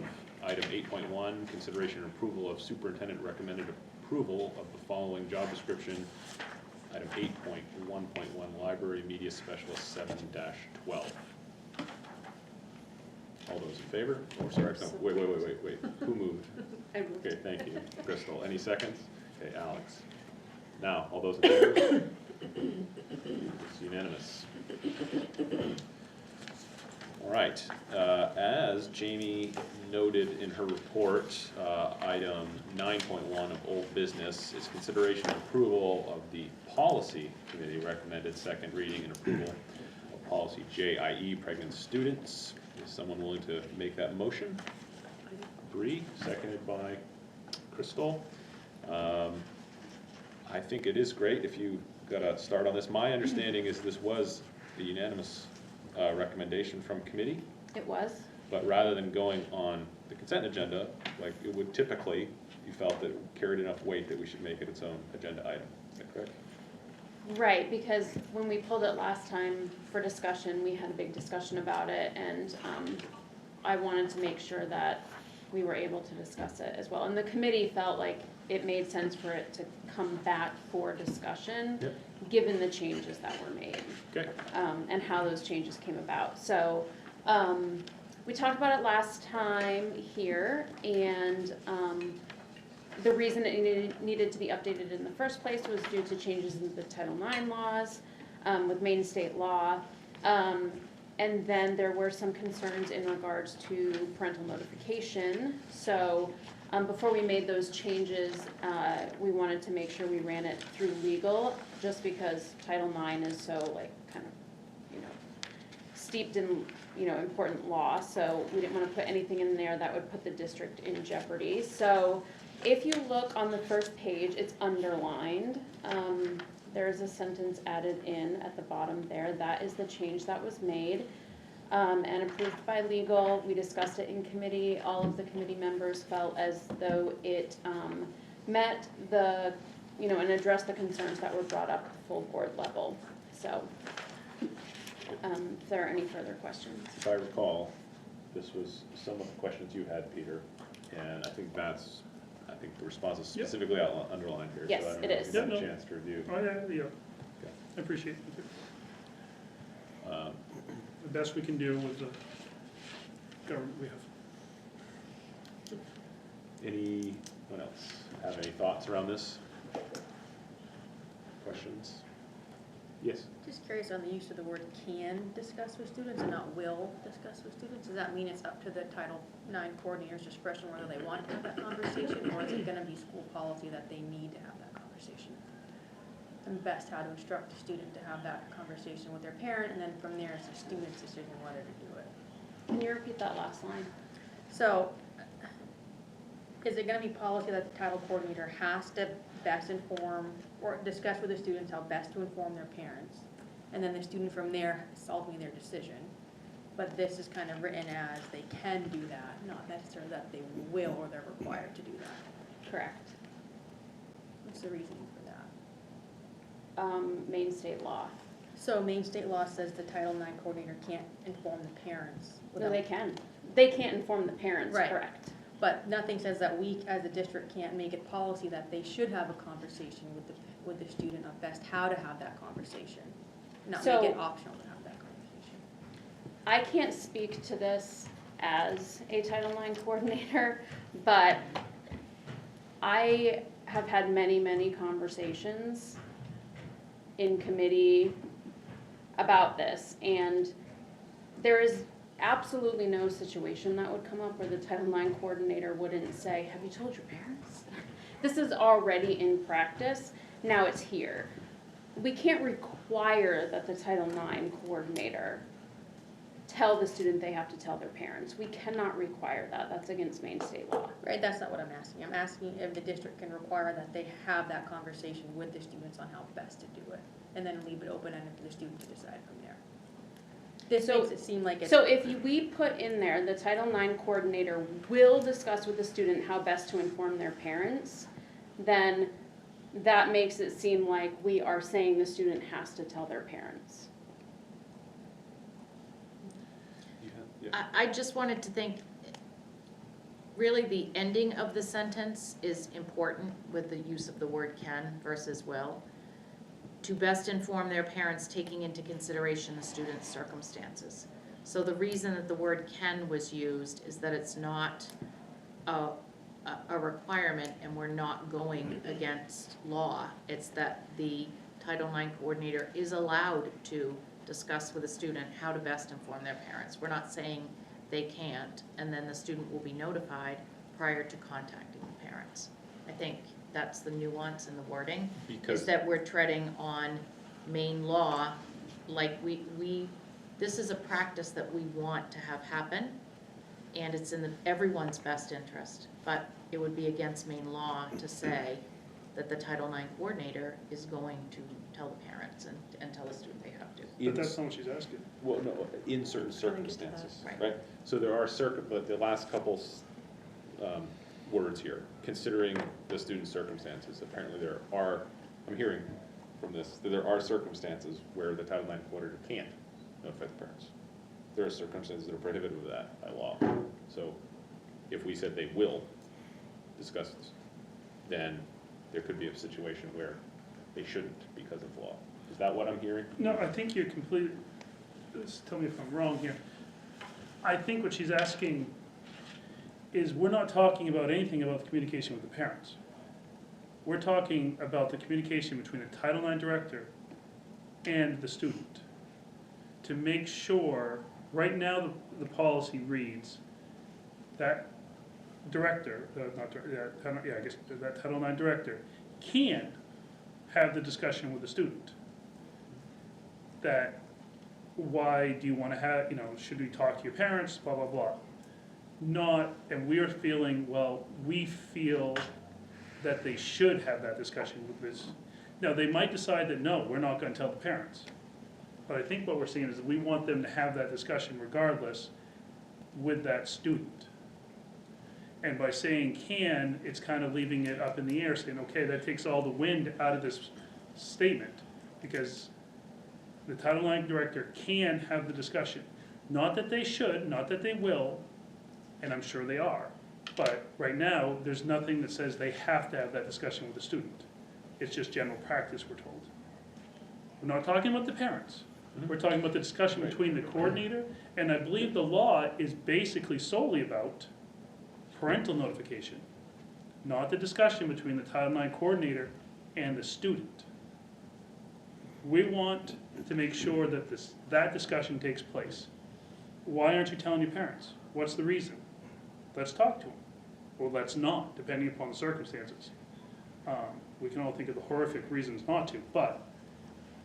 item 8.1, consideration and approval of superintendent recommended approval of the following job description. Item 8.1.1, library media specialist 7-12. All those in favor? Oh, sorry, no, wait. Who moved? I moved. Okay, thank you. Crystal, any seconds? Okay, Alex. Now, all those in favor? It's unanimous. All right, as Jamie noted in her report, item 9.1 of old business is consideration and approval of the policy committee recommended second reading and approval of policy JIE, pregnant students. Is someone willing to make that motion? Bree, seconded by Crystal. I think it is great if you got a start on this. My understanding is this was a unanimous recommendation from committee, It was. but rather than going on the consent agenda, like it would typically, you felt that it carried enough weight that we should make it its own agenda item. Is that correct? Right, because when we pulled it last time for discussion, we had a big discussion about it, and I wanted to make sure that we were able to discuss it as well. And the committee felt like it made sense for it to come back for discussion, Yep. given the changes that were made. Okay. And how those changes came about. So we talked about it last time here, and the reason it needed to be updated in the first place was due to changes in the Title IX laws with Maine state law. And then there were some concerns in regards to parental notification. So before we made those changes, we wanted to make sure we ran it through legal, just because Title IX is so like kind of, you know, steeped in, you know, important law. So we didn't want to put anything in there that would put the district in jeopardy. So if you look on the first page, it's underlined. There's a sentence added in at the bottom there. That is the change that was made and approved by legal. We discussed it in committee. All of the committee members felt as though it met the, you know, and addressed the concerns that were brought up at the full board level. So, if there are any further questions. If I recall, this was some of the questions you had, Peter, and I think that's, I think the response is specifically underlined here. Yes, so I don't it know if is. you've had Yeah, a no. chance to review. Oh, yeah, yeah, Okay. I appreciate it. The best we can do with the government we have. Anyone else have any thoughts around this? Questions? Yes? Just curious on the use of the word can discuss with students and not will discuss with students. Does that mean it's up to the Title IX coordinator's discretion whether they want to have that conversation, or is it gonna be school policy that they need to have that conversation? And best how to instruct the student to have that conversation with their parent, and then from there it's the student's decision whether to do it. Can you repeat that last line? So, is it gonna be policy that the title coordinator has to best inform or discuss with the students how best to inform their parents? And then the student from there is ultimately their decision. But this is kind of written as they can do that, not necessarily that they will or they're required to do that. Correct. What's the reasoning for that? Maine state law. So Maine state law says the Title IX coordinator can't inform the parents. No, they can. They can't inform the parents, Right. correct? But nothing says that we, as a district, can't make it policy that they should have a conversation with the student of best how to have that conversation. Not So- make it optional to have that conversation. I can't speak to this as a Title IX coordinator, but I have had many, many conversations in committee about this, and there is absolutely no situation that would come up where the Title IX coordinator wouldn't say, have you told your parents? This is already in practice, now it's here. We can't require that the Title IX coordinator tell the student they have to tell their parents. We cannot require that, that's against Maine state law. Right, that's not what I'm asking. I'm asking if the district can require that they have that conversation with the students on how best to do it, and then leave it open-ended for the student to decide from there. This So- makes it seem like it's. So if we put in there, the Title IX coordinator will discuss with the student how best to inform their parents, then that makes it seem like we are saying the student has to tell their parents. I just wanted to think, really the ending of the sentence is important with the use of the word can versus will. To best inform their parents, taking into consideration the student's circumstances. So the reason that the word can was used is that it's not a requirement and we're not going against law. It's that the Title IX coordinator is allowed to discuss with a student how to best inform their parents. We're not saying they can't, and then the student will be notified prior to contacting the parents. I think that's the nuance in the wording, Because is that we're treading on Maine law, like this is a practice that we want to have happen, and it's in everyone's best interest, but it would be against Maine law to say that the Title IX coordinator is going to tell the parents and tell the student they have to. But that's not what she's asking. Well, no, in certain circumstances, Right. right? So there are but the last couple words here, considering the student's circumstances, apparently there are, I'm hearing from this, that there are circumstances where the Title IX coordinator can't notify the parents. There are circumstances that are prohibited of that by law. So if we said they will discuss this, then there could be a situation where they shouldn't because of law. Is that what I'm hearing? No, I think you're completely, tell me if I'm wrong here. I think what she's asking is we're not talking about anything about the communication with the parents. We're talking about the communication between the Title IX director and the student. to make sure, right now, the policy reads that director, not director, I guess that Title IX director can have the discussion with the student. That, why do you want to have, should we talk to your parents, blah, blah, blah. Not, and we are feeling, well, we feel that they should have that discussion with this. Now, they might decide that, no, we're not going to tell the parents. But I think what we're seeing is that we want them to have that discussion regardless with that student. And by saying can, it's kind of leaving it up in the air, saying, okay, that takes all the wind out of this statement, because the Title IX director can have the discussion. Not that they should, not that they will, and I'm sure they are, but right now, there's nothing that says they have to have that discussion with the student. It's just general practice, we're told. We're not talking about the parents. We're talking about the discussion between the coordinator, and I believe the law is basically solely about parental notification, not the discussion between the Title IX coordinator and the student. We want to make sure that that discussion takes place. Why aren't you telling your parents? What's the reason? Let's talk to them. Or let's not, depending upon the circumstances. We can all think of the horrific reasons not to, but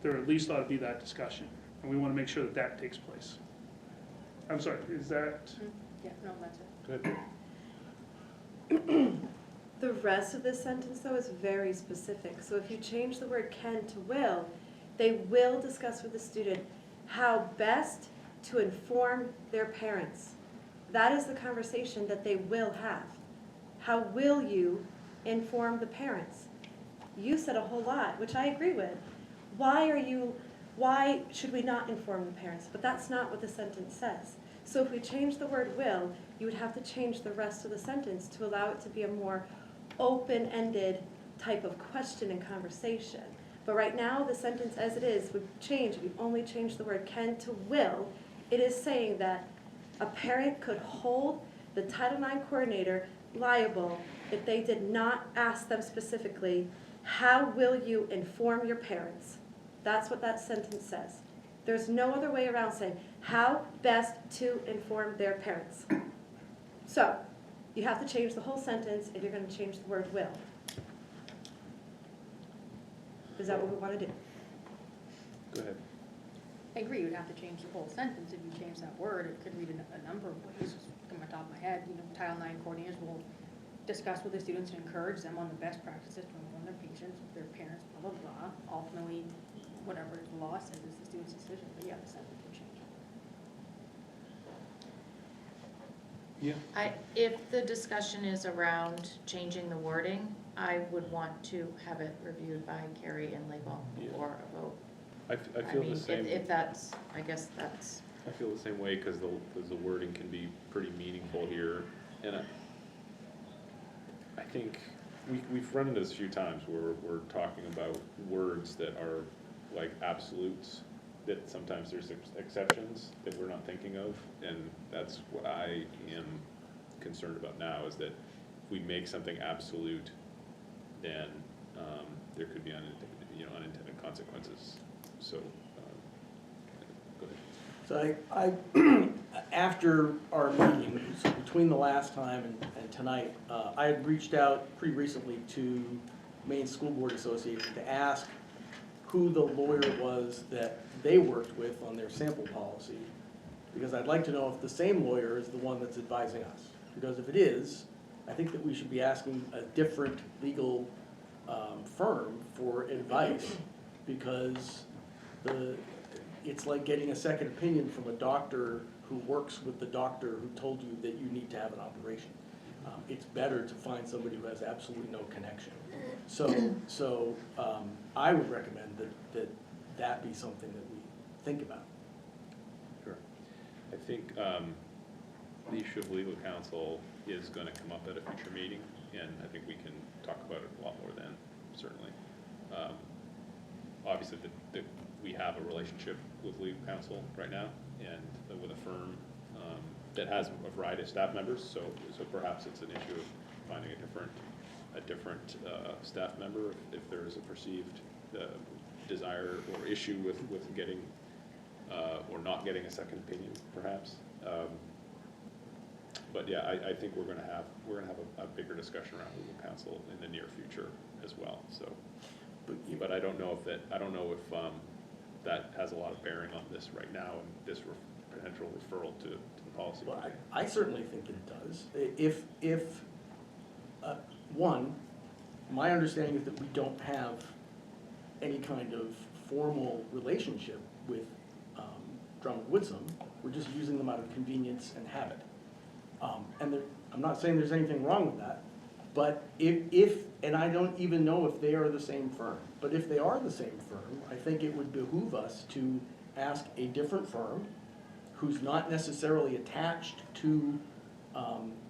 there at least ought to be that discussion. And we want to make sure that that takes place. I'm sorry, is that? Yeah, no, that's it. Good. The rest of this sentence, though, is very specific. So if you change the word can to will, they will discuss with the student how best to inform their parents. That is the conversation that they will have. How will you inform the parents? You said a whole lot, which I agree with. Why should we not inform the parents? But that's not what the sentence says. So if we change the word will, you would have to change the rest of the sentence to allow it to be a more open-ended type of question and conversation. But right now, the sentence as it is, we've only changed the word can to will. It is saying that a parent could hold the Title IX coordinator liable if they did not ask them specifically, how will you inform your parents? That's what that sentence says. There's no other way around saying how best to inform their parents. So, you have to change the whole sentence if you're going to change the word will. Is that what we want to do? Go ahead. I agree, you'd have to change the whole sentence. If you change that word, it could read in a number of ways. Just from the top of my head, Title IX coordinators will discuss with the students and encourage them on the best practices to inform their patients, their parents, blah, blah, blah. Ultimately, whatever the law says is the student's decision, but yeah, the sentence will change. Yeah. If the discussion is around changing the wording, I would want to have it reviewed by Carrie and legal before a vote. I feel the same. If that's, I guess that's. I feel the same way, because the wording can be pretty meaningful here, and I think we've run into this a few times where we're talking about words that are like absolutes, that sometimes there's exceptions that we're not thinking of, and that's what I am concerned about now, is that if we make something absolute, then there could be unintended consequences. So, go ahead. So I after our meeting, so between the last time and tonight, I had reached out pretty recently to Maine School Board Association to ask who the lawyer was that they worked with on their sample policy, because I'd like to know if the same lawyer is the one that's advising us. Because if it is, I think that we should be asking a different legal firm for advice, because it's like getting a second opinion from a doctor who works with the doctor who told you that you need to have an operation. It's better to find somebody who has absolutely no connection. So I would recommend that be something that we think about. Sure. I think the issue of legal counsel is going to come up at a future meeting, and I think we can talk about it a lot more then, certainly. Obviously, we have a relationship with legal counsel right now, and with a firm that has a variety of staff members, so perhaps it's an issue of finding a different staff member if there is a perceived desire or issue with getting or not getting a second opinion, perhaps. But yeah, I think we're gonna have a bigger discussion around legal counsel in the near future as well, so. But I don't know if that has a lot of bearing on this right now, and this potential referral to the policy Well, committee. I certainly think it does. One, my understanding is that we don't have any kind of formal relationship with Drummond Woodsum. We're just using them out of convenience and habit. I'm not saying there's anything wrong with that, but and I don't even know if they are the same firm, but if they are the same firm, I think it would behoove us to ask a different firm who's not necessarily attached to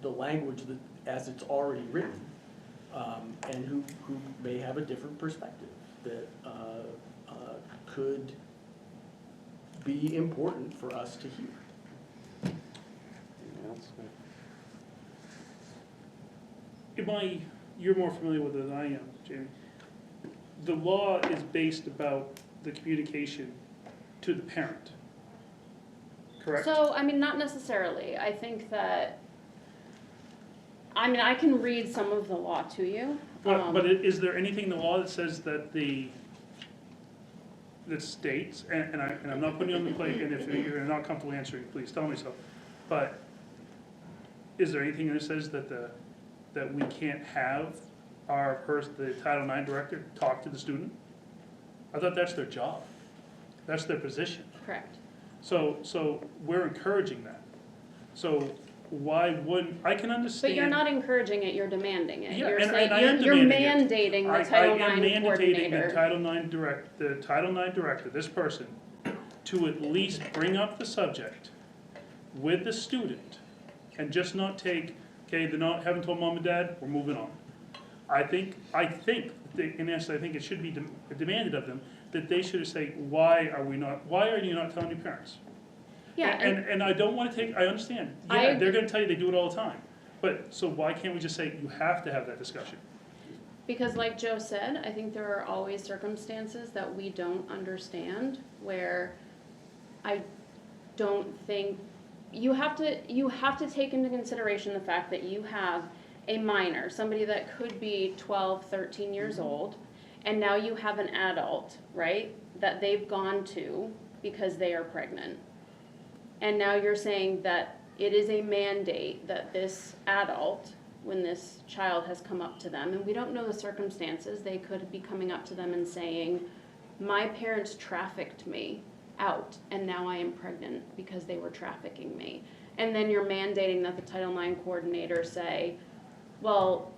the language that, as it's already written, and who may have a different perspective that could be important for us to hear. Anything else? You're more familiar with it than I am, Jamie. The law is based about the communication to the parent, correct? So, I mean, not necessarily. I think that, I mean, I can read some of the law to you. But is there anything in the law that says that that states, and I'm not putting you on the plate, and if you're not comfortable answering, please tell me so, but is there anything that says that we can't have the Title IX director talk to the student? I thought that's their job. That's their position. Correct. So we're encouraging that. So why wouldn't, I can understand. But you're not encouraging it, you're demanding it. Yeah, You're and saying, I am you're demanding mandating the Title IX I am mandating coordinator. the Title IX director, this person, to at least bring up the subject with the student and just not take, okay, haven't told mom and dad, we're moving on. I think, in essence, I think it should be demanded of them that they should say, why are you not telling your parents? Yeah, And I don't want to take, I understand, they're gonna tell you they do it all the time. But, so why can't we just say, you have to have that discussion? because like Joe said, I think there are always circumstances that we don't understand where I don't think, you have to take into consideration the fact that you have a minor, somebody that could be 12, 13 years old, and now you have an adult, right, that they've gone to because they are pregnant. And now you're saying that it is a mandate that this adult, when this child has come up to them, and we don't know the circumstances, they could be coming up to them and saying, my parents trafficked me out, and now I am pregnant because they were trafficking me. And then you're mandating that the Title IX coordinator say, well,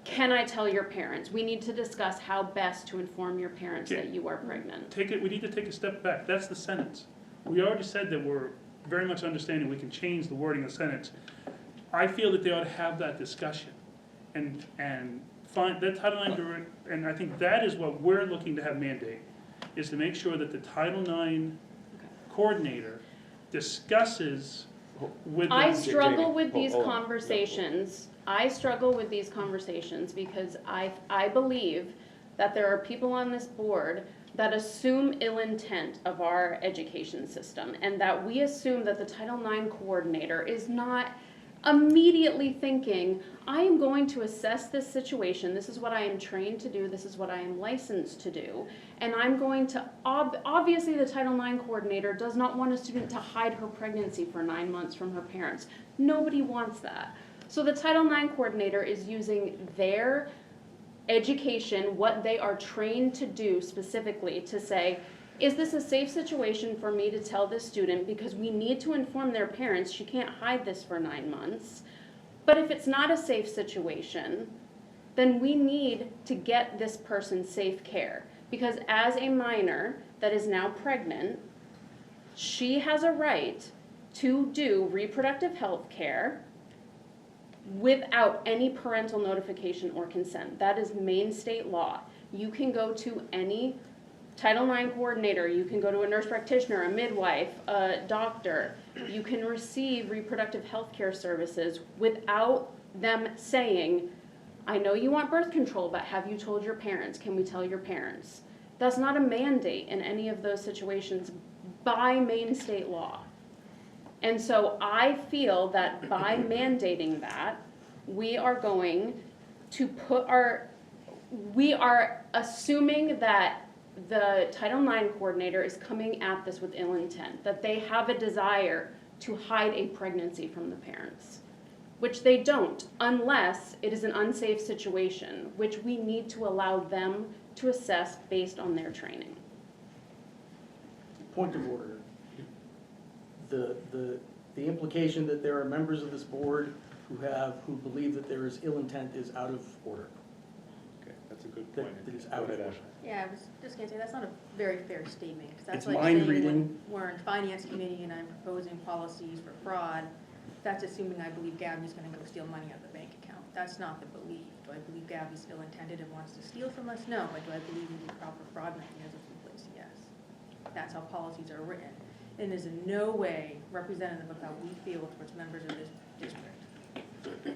can I tell your parents? We need to discuss how best to inform your parents that you are pregnant. We need to take a step back. That's the sentence. We already said that we're very much understanding we can change the wording of the sentence. I feel that they ought to have that discussion and find that Title IX, and I think that is what we're looking to have mandate, is to make sure that the Title IX coordinator discusses with them. I struggle with these conversations. I struggle with these conversations because I believe that there are people on this board that assume ill intent of our education system, and that we assume that the Title IX coordinator is not immediately thinking, I am going to assess this situation, this is what I am trained to do, this is what I am licensed to do, and I'm going to, obviously the Title IX coordinator does not want a student to hide her pregnancy for 9 months from her parents. Nobody wants that. So the Title IX coordinator is using their education, what they are trained to do specifically, to say, is this a safe situation for me to tell this student, because we need to inform their parents, she can't hide this for 9 months. But if it's not a safe situation, then we need to get this person safe care. Because as a minor that is now pregnant, she has a right to do reproductive health care without any parental notification or consent. That is Maine state law. You can go to any Title IX coordinator, you can go to a nurse practitioner, a midwife, a doctor. You can receive reproductive health care services without them saying, I know you want birth control, but have you told your parents? Can we tell your parents? That's not a mandate in any of those situations, by Maine state law. And so I feel that by mandating that, we are going to we are assuming that the Title IX coordinator is coming at this with ill intent, that they have a desire to hide a pregnancy from the parents, which they don't unless it is an unsafe situation, which we need to allow them to assess based on their training. Point of order. The implication that there are members of this board who believe that there is ill intent is out of order. Okay, that's a good That point. that is Go out of ahead, order. Ashley. Yeah, I was just gonna say, that's not a very fair statement, because that's It's like mind saying when reading. we're in finance committee and I'm proposing policies for fraud, that's assuming I believe Gabby's gonna go steal money out of the bank account. That's not the belief. Do I believe Gabby's ill-intended and wants to steal from us? No. But do I believe in the proper fraud mechanisms in place? Yes. That's how policies are written. And is in no way representative of how we feel towards members of this district.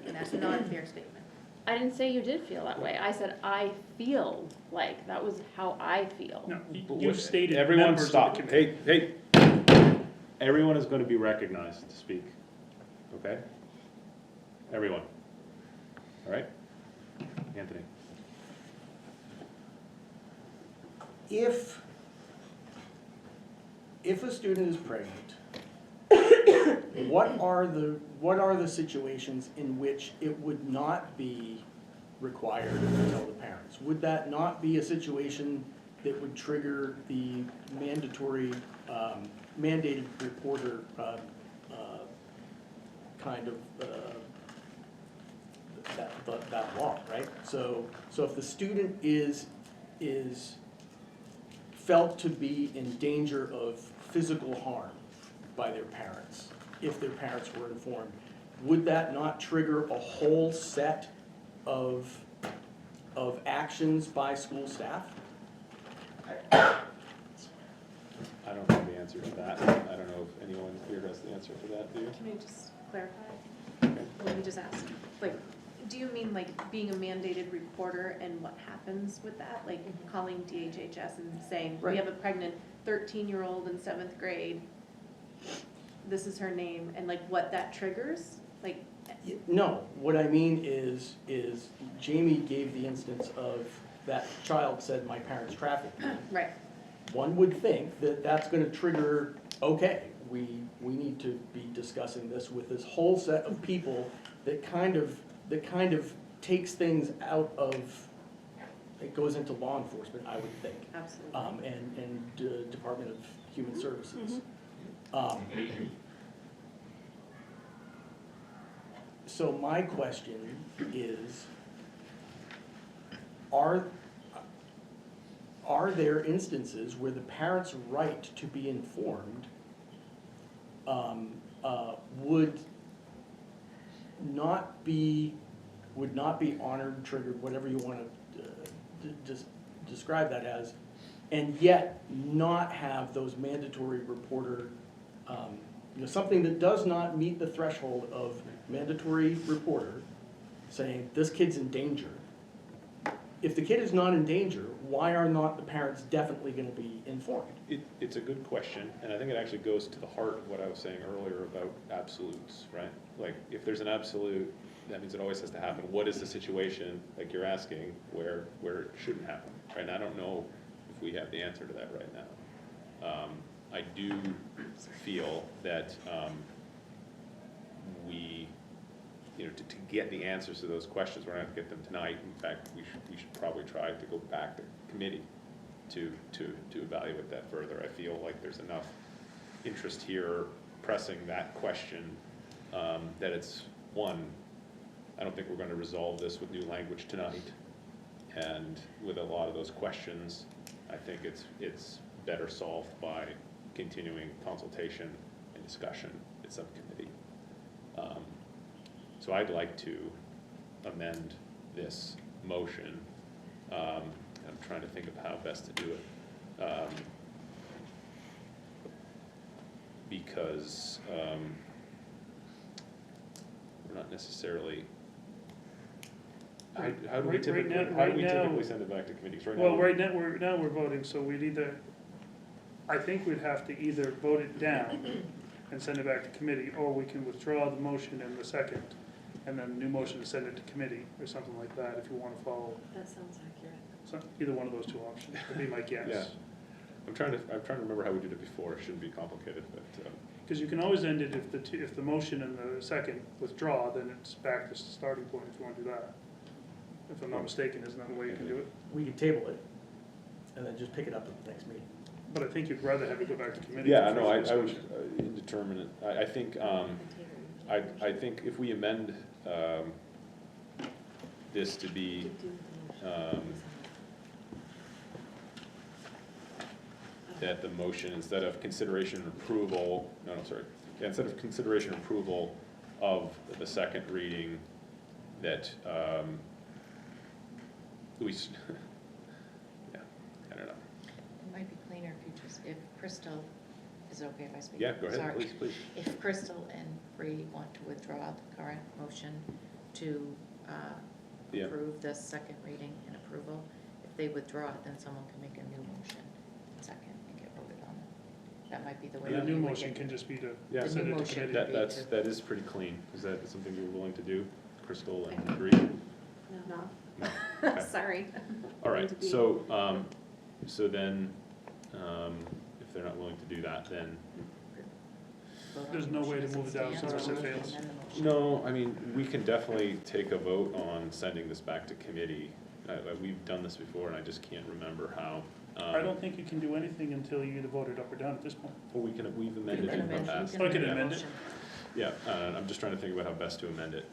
And that's not a fair statement. I didn't say you did feel that way. I said I feel like that was how I feel. No, But you've what- stated Everyone members of stop. the committee. Hey, hey. Everyone is going to be recognized to speak. Okay? Everyone. All right? Anthony. If a student is pregnant, what are the situations in which it would not be required to tell the parents? Would that not be a situation that would trigger the mandatory, mandated reporter kind of that law, right? So if the student is felt to be in danger of physical harm by their parents, if their parents were informed, would that not trigger a whole set of actions by school staff? I don't know the answer to that. I don't know if anyone here has the answer to that, do you? Can I just clarify? Let me just ask, like, do you mean like being a mandated reporter and what happens with that? Like calling DHHS and saying, we Right. have a pregnant 13-year-old in 7th grade, this is her name, and like what that triggers? Like, No, what I mean is Jamie gave the instance of that child said, my parents trafficked me. right, One would think that that's gonna trigger, okay, we need to be discussing this with this whole set of people that kind of takes things out of, it goes into law enforcement, I would think. absolutely. And Department of Human Services. So my question is, are there instances where the parent's right to be informed would not be honored, triggered, whatever you want to describe that as, and yet not have those mandatory reporter, something that does not meet the threshold of mandatory reporter saying, this kid's in danger. If the kid is not in danger, why are not the parents definitely gonna be informed? It's a good question, and I think it actually goes to the heart of what I was saying earlier about absolutes, right? Like, if there's an absolute, that means it always has to happen. What is the situation, like you're asking, where it shouldn't happen, right? And I don't know if we have the answer to that right now. I do feel that we, to get the answers to those questions, we're not gonna get them tonight. In fact, we should probably try to go back to committee to evaluate that further. I feel like there's enough interest here pressing that question, that it's, one, I don't think we're gonna resolve this with new language tonight. And with a lot of those questions, I think it's better solved by continuing consultation and discussion at subcommittee. So I'd like to amend this motion. I'm trying to think of how best to do it. Because we're not necessarily, how do we Right typically, now- how do we right now- typically send it back to committees? Well, right now we're voting, so we'd either, I think we'd have to either vote it down and send it back to committee, or we can withdraw the motion in the second, and then new motion to send it to committee, or something like that, if you wanna follow. That sounds accurate. So, either one of those two options would be my guess. Yeah. I'm trying to remember how we did it before, it shouldn't be complicated, but, Because you can always end it if the motion and the second withdraw, then it's back to the starting point if you want to do that. If I'm not mistaken, isn't that the way you can do it? We could table it and then just pick it up at the next meeting. But I think you'd rather have it go back to committee. yeah, for no, I further would discussion. determine it, I think, I think if we amend, this to be, that the motion, instead of consideration and approval, yeah, instead of consideration and approval of the second reading, that, yeah, I don't know. It might be cleaner if you just, if Crystal is okay if I speak. Yeah, go ahead, Sorry. please. If Crystal and Bree want to withdraw the current motion to Yeah. approve the second reading and approval, if they withdraw it, then someone can make a new motion second and get voted on. That might be the way. And the we new would motion get- can just be to Yeah. send The it new to committee. motion. That is pretty clean, is that something you're willing to do, Crystal and Bree? No. No. Okay. Sorry. All right, so, so then, if they're not willing to do that, then, vote on There's the no way motion to move as it down stands, unless or it we can fails. amend the motion. no, I mean, we can definitely take a vote on sending this back to committee. We've done this before, and I just can't remember how. I don't think you can do anything until you either vote it up or down at this point. Well, we've You amended can it in the amend- you past. can I can the amend it. motion. Yeah, I'm just trying to think about how best to amend it,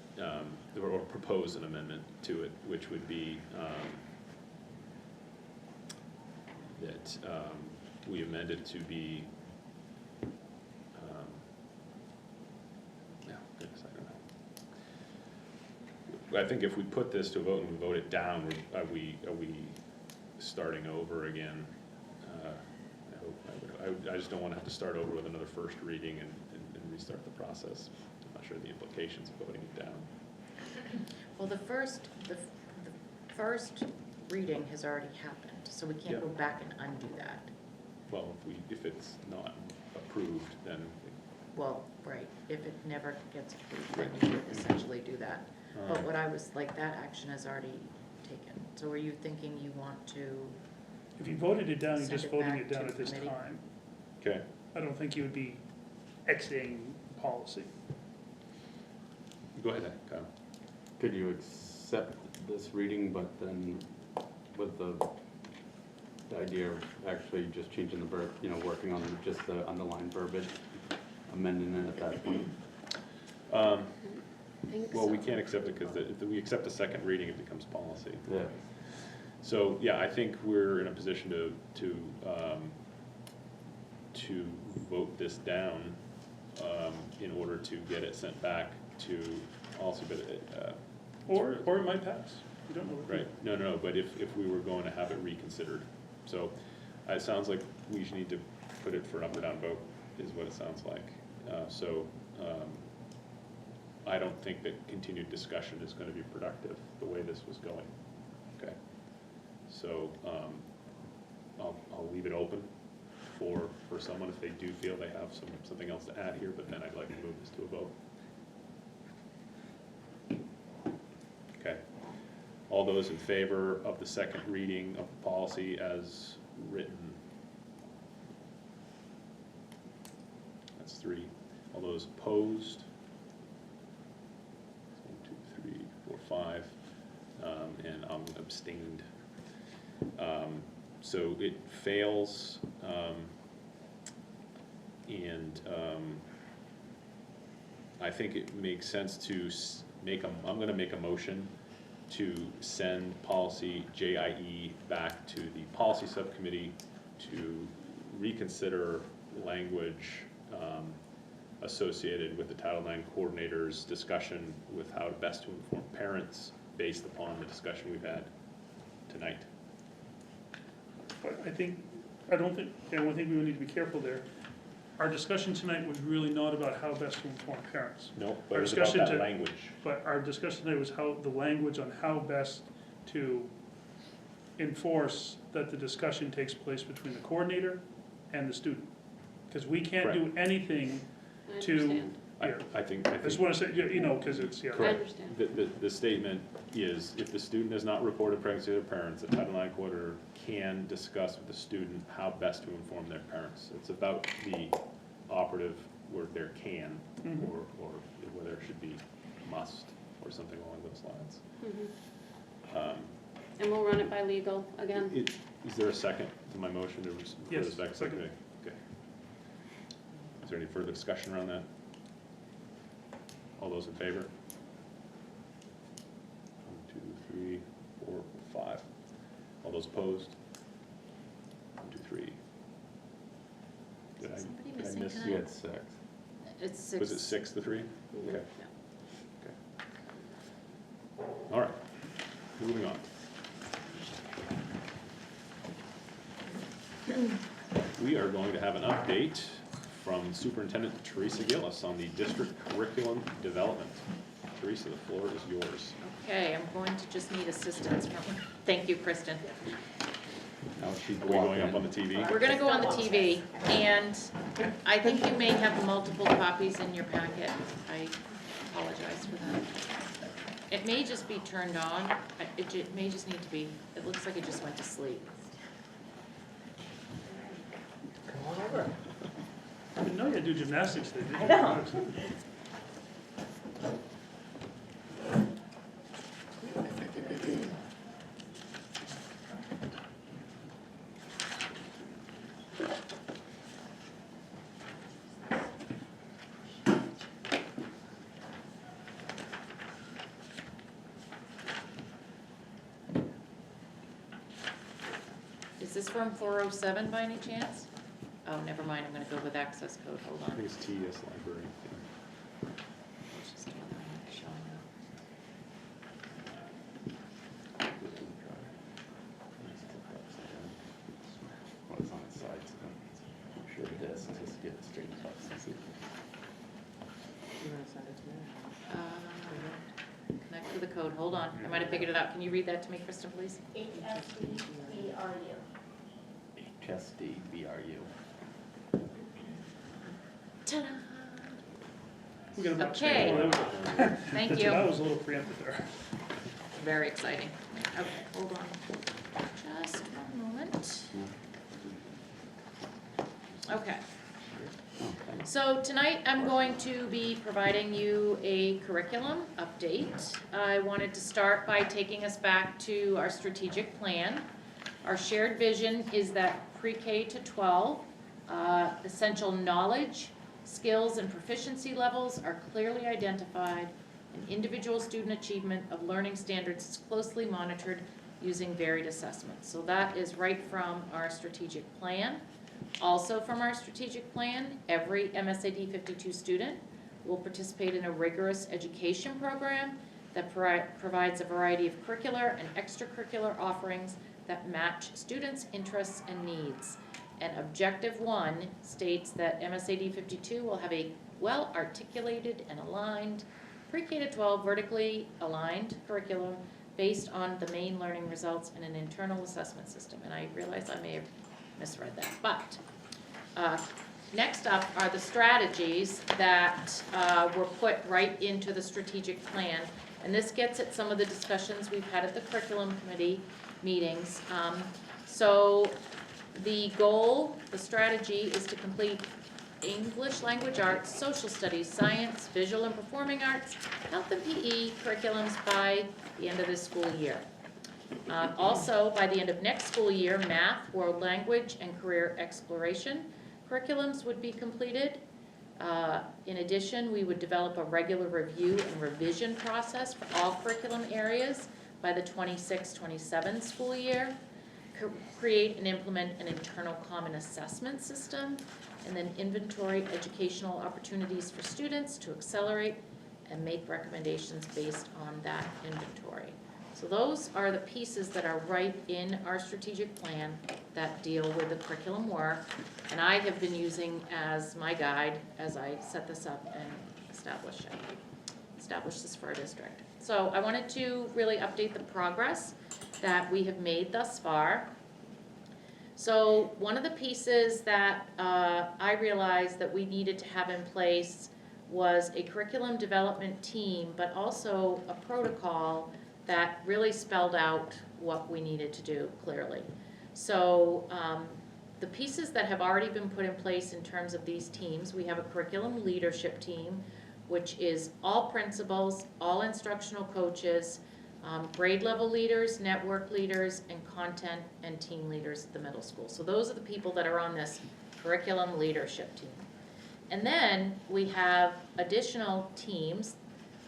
or propose an amendment to it, which would be, that, we amend it to be, no, goodness, I don't know. I think if we put this to a vote and we vote it down, are we starting over again? I just don't wanna have to start over with another first reading and restart the process. I'm not sure the implications of voting it down. Well, the first reading has already happened, so we can't Yeah. go back and undo that. Well, if it's not approved, then, Well, right, if it never gets approved, then you would essentially do that. But what I was, like, that action is already taken. So are you thinking you want to, If you voted it down, you're Send just it voting back it down to at this committee. time. okay, I don't think you would be exiting policy. go ahead, Kyle. Could you accept this reading, but then with the idea of actually just changing the verb, working on just the underlined verbiage, amending it at that point? Well, we can't accept it because if we accept the second reading, it becomes policy. Yeah. So, yeah, I think we're in a position to vote this down, in order to get it sent back to policy, but, Or it might pass. You don't know. right, no, but if we were going to have it reconsidered. So, it sounds like we should need to put it for an up or down vote, is what it sounds like. I don't think that continued discussion is gonna be productive, the way this was going. Okay, so, I'll leave it open for someone if they do feel they have something else to add here, but then I'd like to move this to a vote. Okay, all those in favor of the second reading of the policy as written? That's 3. All those opposed? 1, 2, 3, 4, 5, and I'm abstained. So it fails, and I think it makes sense to I'm gonna make a motion to send policy JIE back to the policy subcommittee to reconsider language associated with the Title IX coordinator's discussion with how best to inform parents based upon the discussion we've had tonight. But I don't think we need to be careful there. Our discussion tonight was really not about how best to inform parents. No, but Our it was about discussion that language. But our discussion tonight was the language on how best to enforce that the discussion takes place between the coordinator and the student. Because we can't do anything I to, understand. here, I think. I just wanna say, you know, because it's, yeah. I Correct. understand. The statement is, if the student has not reported pregnancy to their parents, the Title IX coordinator can discuss with the student how best to inform their parents. It's about the operative word there, can, Mhm. or whether it should be must, or something along those lines. Mhm. And we'll run it by legal again. Is there a second to my motion to refer Yes, this back? second. Okay. Is there any further discussion around that? All those in favor? 1, 2, 3, 4, 5. All those opposed? 1, 2, 3. Did Somebody I missing miss? tonight? You had 6. It's 6. Was it 6 to 3? Mhm. Okay. All right, moving on. We are going to have an update from Superintendent Teresa Gillis on the district curriculum development. Teresa, the floor is yours. Okay, I'm going to just need assistance from, thank you, Kristen. Now she's Are we going up on the TV? We're gonna go on the TV, and I think you may have multiple copies in your packet. I apologize for that. It may just be turned on, it may just need to be, it looks like it just went to sleep. Come on over. I didn't know you had to do gymnastics there, did you? I know. Is this from 407 by any chance? Oh, never mind, I'm gonna go with access code, hold I on. think it's TES Library. It's just not showing up. Well, it's on its side, so I'm sure it is, just get it straightened out. You wanna send it to me? Connect to the code, hold on, I might have figured it out. Can you read that to me, Kristen, please? HSBRU. HSDBRU. Ta-da! We got about Okay. well, there we go. Thank That's you. what I was a little preempted there. Very exciting. Okay, hold on. Just one moment. Okay. So tonight I'm going to be providing you a curriculum update. I wanted to start by taking us back to our strategic plan. Our shared vision is that pre-K to 12, essential knowledge, skills, and proficiency levels are clearly identified, and individual student achievement of learning standards is closely monitored using varied assessments. So that is right from our strategic plan. Also from our strategic plan, every MSAD52 student will participate in a rigorous education program that provides a variety of curricular and extracurricular offerings that match students' interests and needs. And Objective 1 states that MSAD52 will have a well-articulated and aligned pre-K to 12 vertically aligned curriculum based on the main learning results in an internal assessment system. And I realize I may have misread that, but next up are the strategies that were put right into the strategic plan. And this gets at some of the discussions we've had at the curriculum committee meetings. So the goal, the strategy is to complete English language arts, social studies, science, visual and performing arts, health and PE curriculums by the end of this school year. Also, by the end of next school year, math, world language, and career exploration curriculums would be completed. In addition, we would develop a regular review and revision process for all curriculum areas by the 26-27 school year. Create and implement an internal common assessment system, and then inventory educational opportunities for students to accelerate and make recommendations based on that inventory. So those are the pieces that are right in our strategic plan that deal with the curriculum work, and I have been using as my guide as I set this up and establish this for our district. So I wanted to really update the progress that we have made thus far. So one of the pieces that I realized that we needed to have in place was a curriculum development team, but also a protocol that really spelled out what we needed to do clearly. So the pieces that have already been put in place in terms of these teams, we have a curriculum leadership team, which is all principals, all instructional coaches, grade level leaders, network leaders, and content and team leaders at the middle school. So those are the people that are on this curriculum leadership team. And then we have additional teams,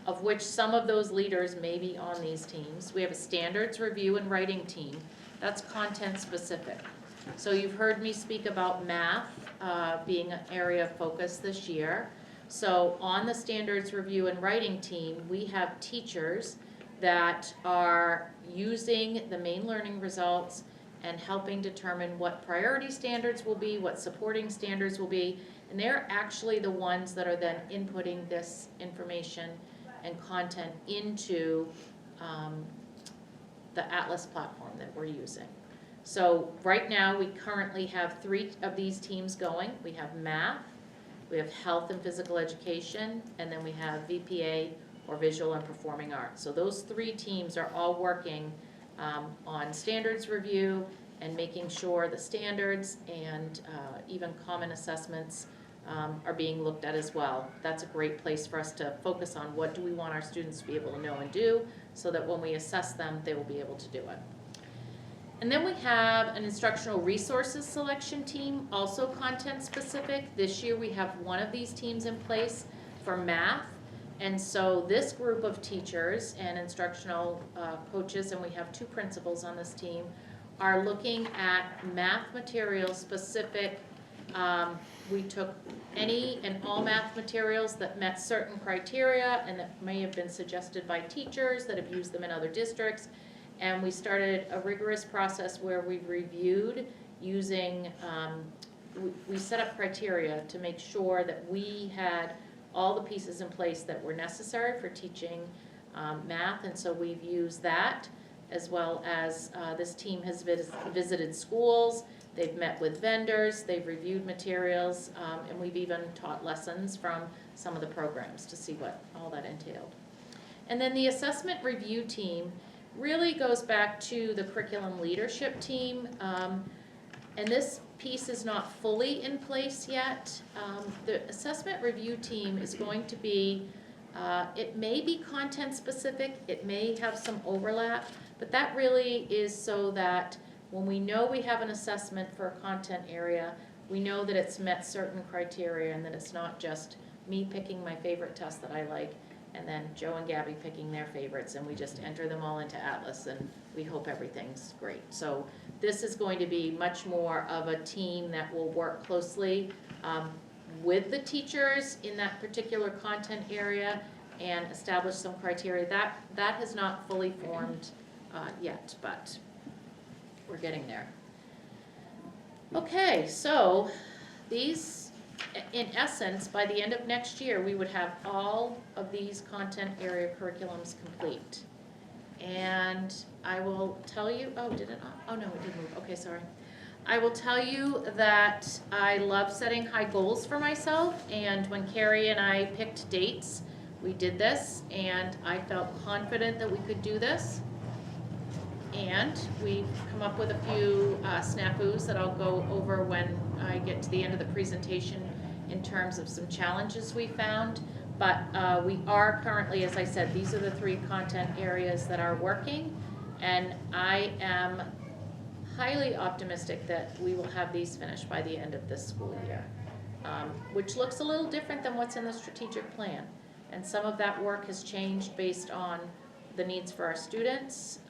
of which some of those leaders may be on these teams. We have a standards review and writing team. That's content specific. So you've heard me speak about math being an area of focus this year. So on the standards review and writing team, we have teachers that are using the main learning results and helping determine what priority standards will be, what supporting standards will be, and they're actually the ones that are then inputting this information and content into the Atlas platform that we're using. So right now, we currently have 3 of these teams going. We have math, we have health and physical education, and then we have VPA, or visual and performing arts. So those 3 teams are all working on standards review and making sure the standards and even common assessments are being looked at as well. That's a great place for us to focus on what do we want our students to be able to know and do, so that when we assess them, they will be able to do it. And then we have an instructional resources selection team, also content specific. This year we have 1 of these teams in place for math. And so this group of teachers and instructional coaches, and we have 2 principals on this team, are looking at math materials specific. We took any and all math materials that met certain criteria and that may have been suggested by teachers that have used them in other districts. And we started a rigorous process where we reviewed using, we set up criteria to make sure that we had all the pieces in place that were necessary for teaching math, and so we've used that, as well as this team has visited schools, they've met with vendors, they've reviewed materials, and we've even taught lessons from some of the programs to see what all that entailed. And then the assessment review team really goes back to the curriculum leadership team, and this piece is not fully in place yet. The assessment review team is going to be, it may be content specific, it may have some overlap, but that really is so that when we know we have an assessment for a content area, we know that it's met certain criteria and that it's not just me picking my favorite test that I like and then Joe and Gabby picking their favorites, and we just enter them all into Atlas and we hope everything's great. So this is going to be much more of a team that will work closely with the teachers in that particular content area and establish some criteria. That has not fully formed yet, but we're getting there. Okay, so these, in essence, by the end of next year, we would have all of these content area curriculums complete. And I will tell you, oh, did it not? Oh, no, it did move. Okay, sorry. I will tell you that I love setting high goals for myself, and when Carrie and I picked dates, we did this, and I felt confident that we could do this. And we've come up with a few snafus that I'll go over when I get to the end of the presentation in terms of some challenges we found. But we are currently, as I said, these are the 3 content areas that are working, and I am highly optimistic that we will have these finished by the end of this school year, which looks a little different than what's in the strategic plan. And some of that work has changed based on the needs for our students,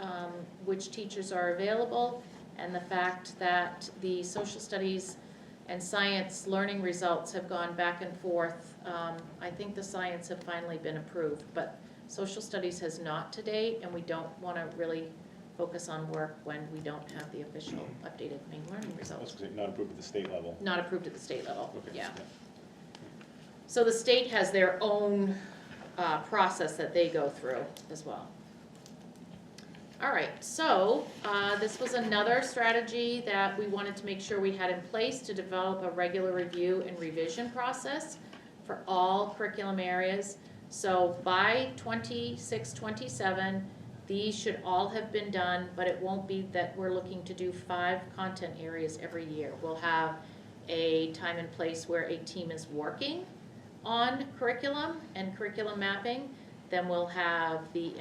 which teachers are available, and the fact that the social studies and science learning results have gone back and forth. I think the science have finally been approved, but social studies has not to date, and we don't want to really focus on work when we don't have the official updated main learning results. Not approved at the state level. Not approved at the state level, Okay. yeah. So the state has their own process that they go through as well. All right, so this was another strategy that we wanted to make sure we had in place to develop a regular review and revision process for all curriculum areas. So by 26-27, these should all have been done, but it won't be that we're looking to do 5 content areas every year. We'll have a time and place where a team is working on curriculum and curriculum mapping. Then we'll have the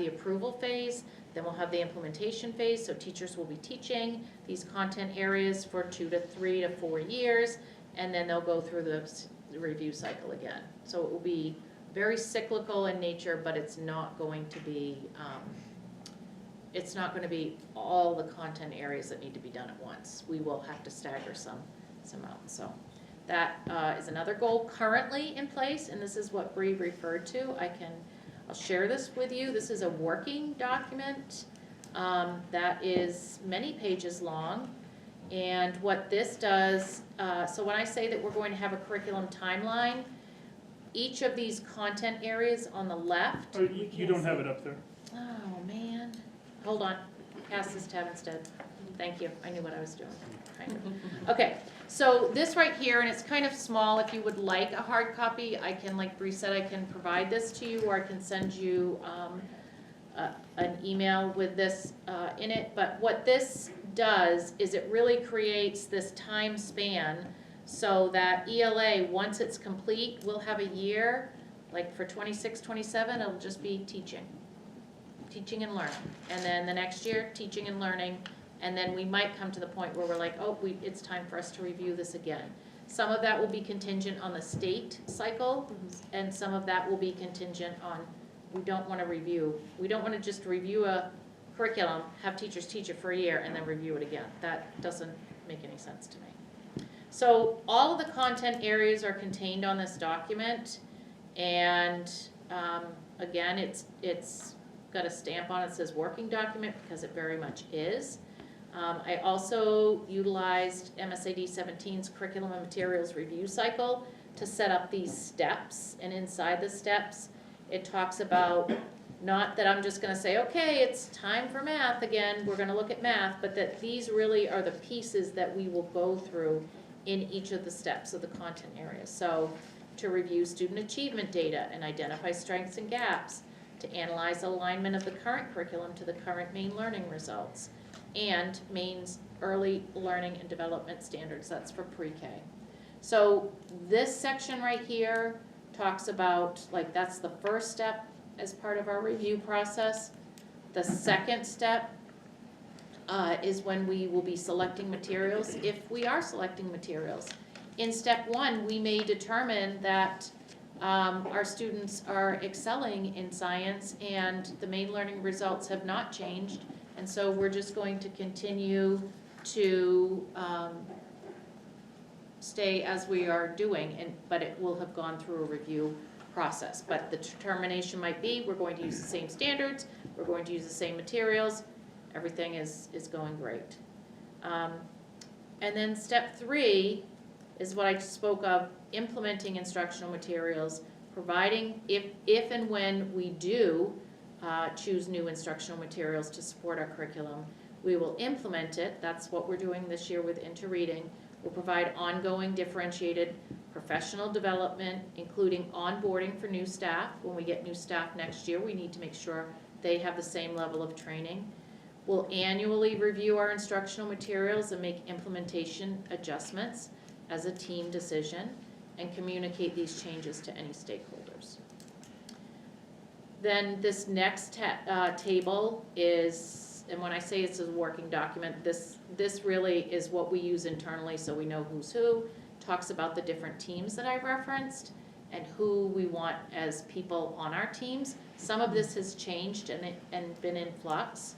approval phase, then we'll have the implementation phase, so teachers will be teaching these content areas for 2 to 3 to 4 years, and then they'll go through the review cycle again. So it will be very cyclical in nature, but it's not going to be all the content areas that need to be done at once. We will have to stagger some out, so. That is another goal currently in place, and this is what Bree referred to. I'll share this with you. This is a working document that is many pages long, and what this does, so when I say that we're going to have a curriculum timeline, each of these content areas on the left. Oh, you don't have it up there. Oh, man. Hold on. Pass this tab instead. Thank you. I knew what I was doing. Kind of. Okay, so this right here, and it's kind of small. If you would like a hard copy, I can, like Bree said, I can provide this to you, or I can send you an email with this in it. But what this does is it really creates this time span so that ELA, once it's complete, we'll have a year, like for 26-27, it'll just be teaching and learning. And then the next year, teaching and learning. And then we might come to the point where we're like, oh, it's time for us to review this again. Some of that will be contingent on the state cycle, and some of that will be contingent on, we don't want to just review a curriculum, have teachers teach it for a year, and then review it again. That doesn't make any sense to me. So all of the content areas are contained on this document, and again, it's got a stamp on it that says working document, because it very much is. I also utilized MSAD52's curriculum and materials review cycle to set up these steps, and inside the steps it talks about, not that I'm just going to say, okay, it's time for math again, we're going to look at math, but that these really are the pieces that we will go through in each of the steps of the content areas. So to review student achievement data and identify strengths and gaps, to analyze alignment of the current curriculum to the current main learning results, and Maine's early learning and development standards, that's for pre-K. So this section right here talks about, like, that's the first step as part of our review process. The second step is when we will be selecting materials, if we are selecting materials. In step 1, we may determine that our students are excelling in science and the main learning results have not changed, and so we're just going to continue to stay as we are doing, but it will have gone through a review process. But the determination might be, we're going to use the same standards, we're going to use the same materials, everything is going great. And then step 3 is what I spoke of, implementing instructional materials, providing if and when we do choose new instructional materials to support our curriculum, we will implement it. That's what we're doing this year with Interreading. We'll provide ongoing differentiated professional development, including onboarding for new staff. When we get new staff next year, we need to make sure they have the same level of training. We'll annually review our instructional materials and make implementation adjustments as a team decision, and communicate these changes to any stakeholders. Then this next table is, and when I say it's a working document, this really is what we use internally so we know who's who, talks about the different teams that I referenced and who we want as people on our teams. Some of this has changed and been in flux.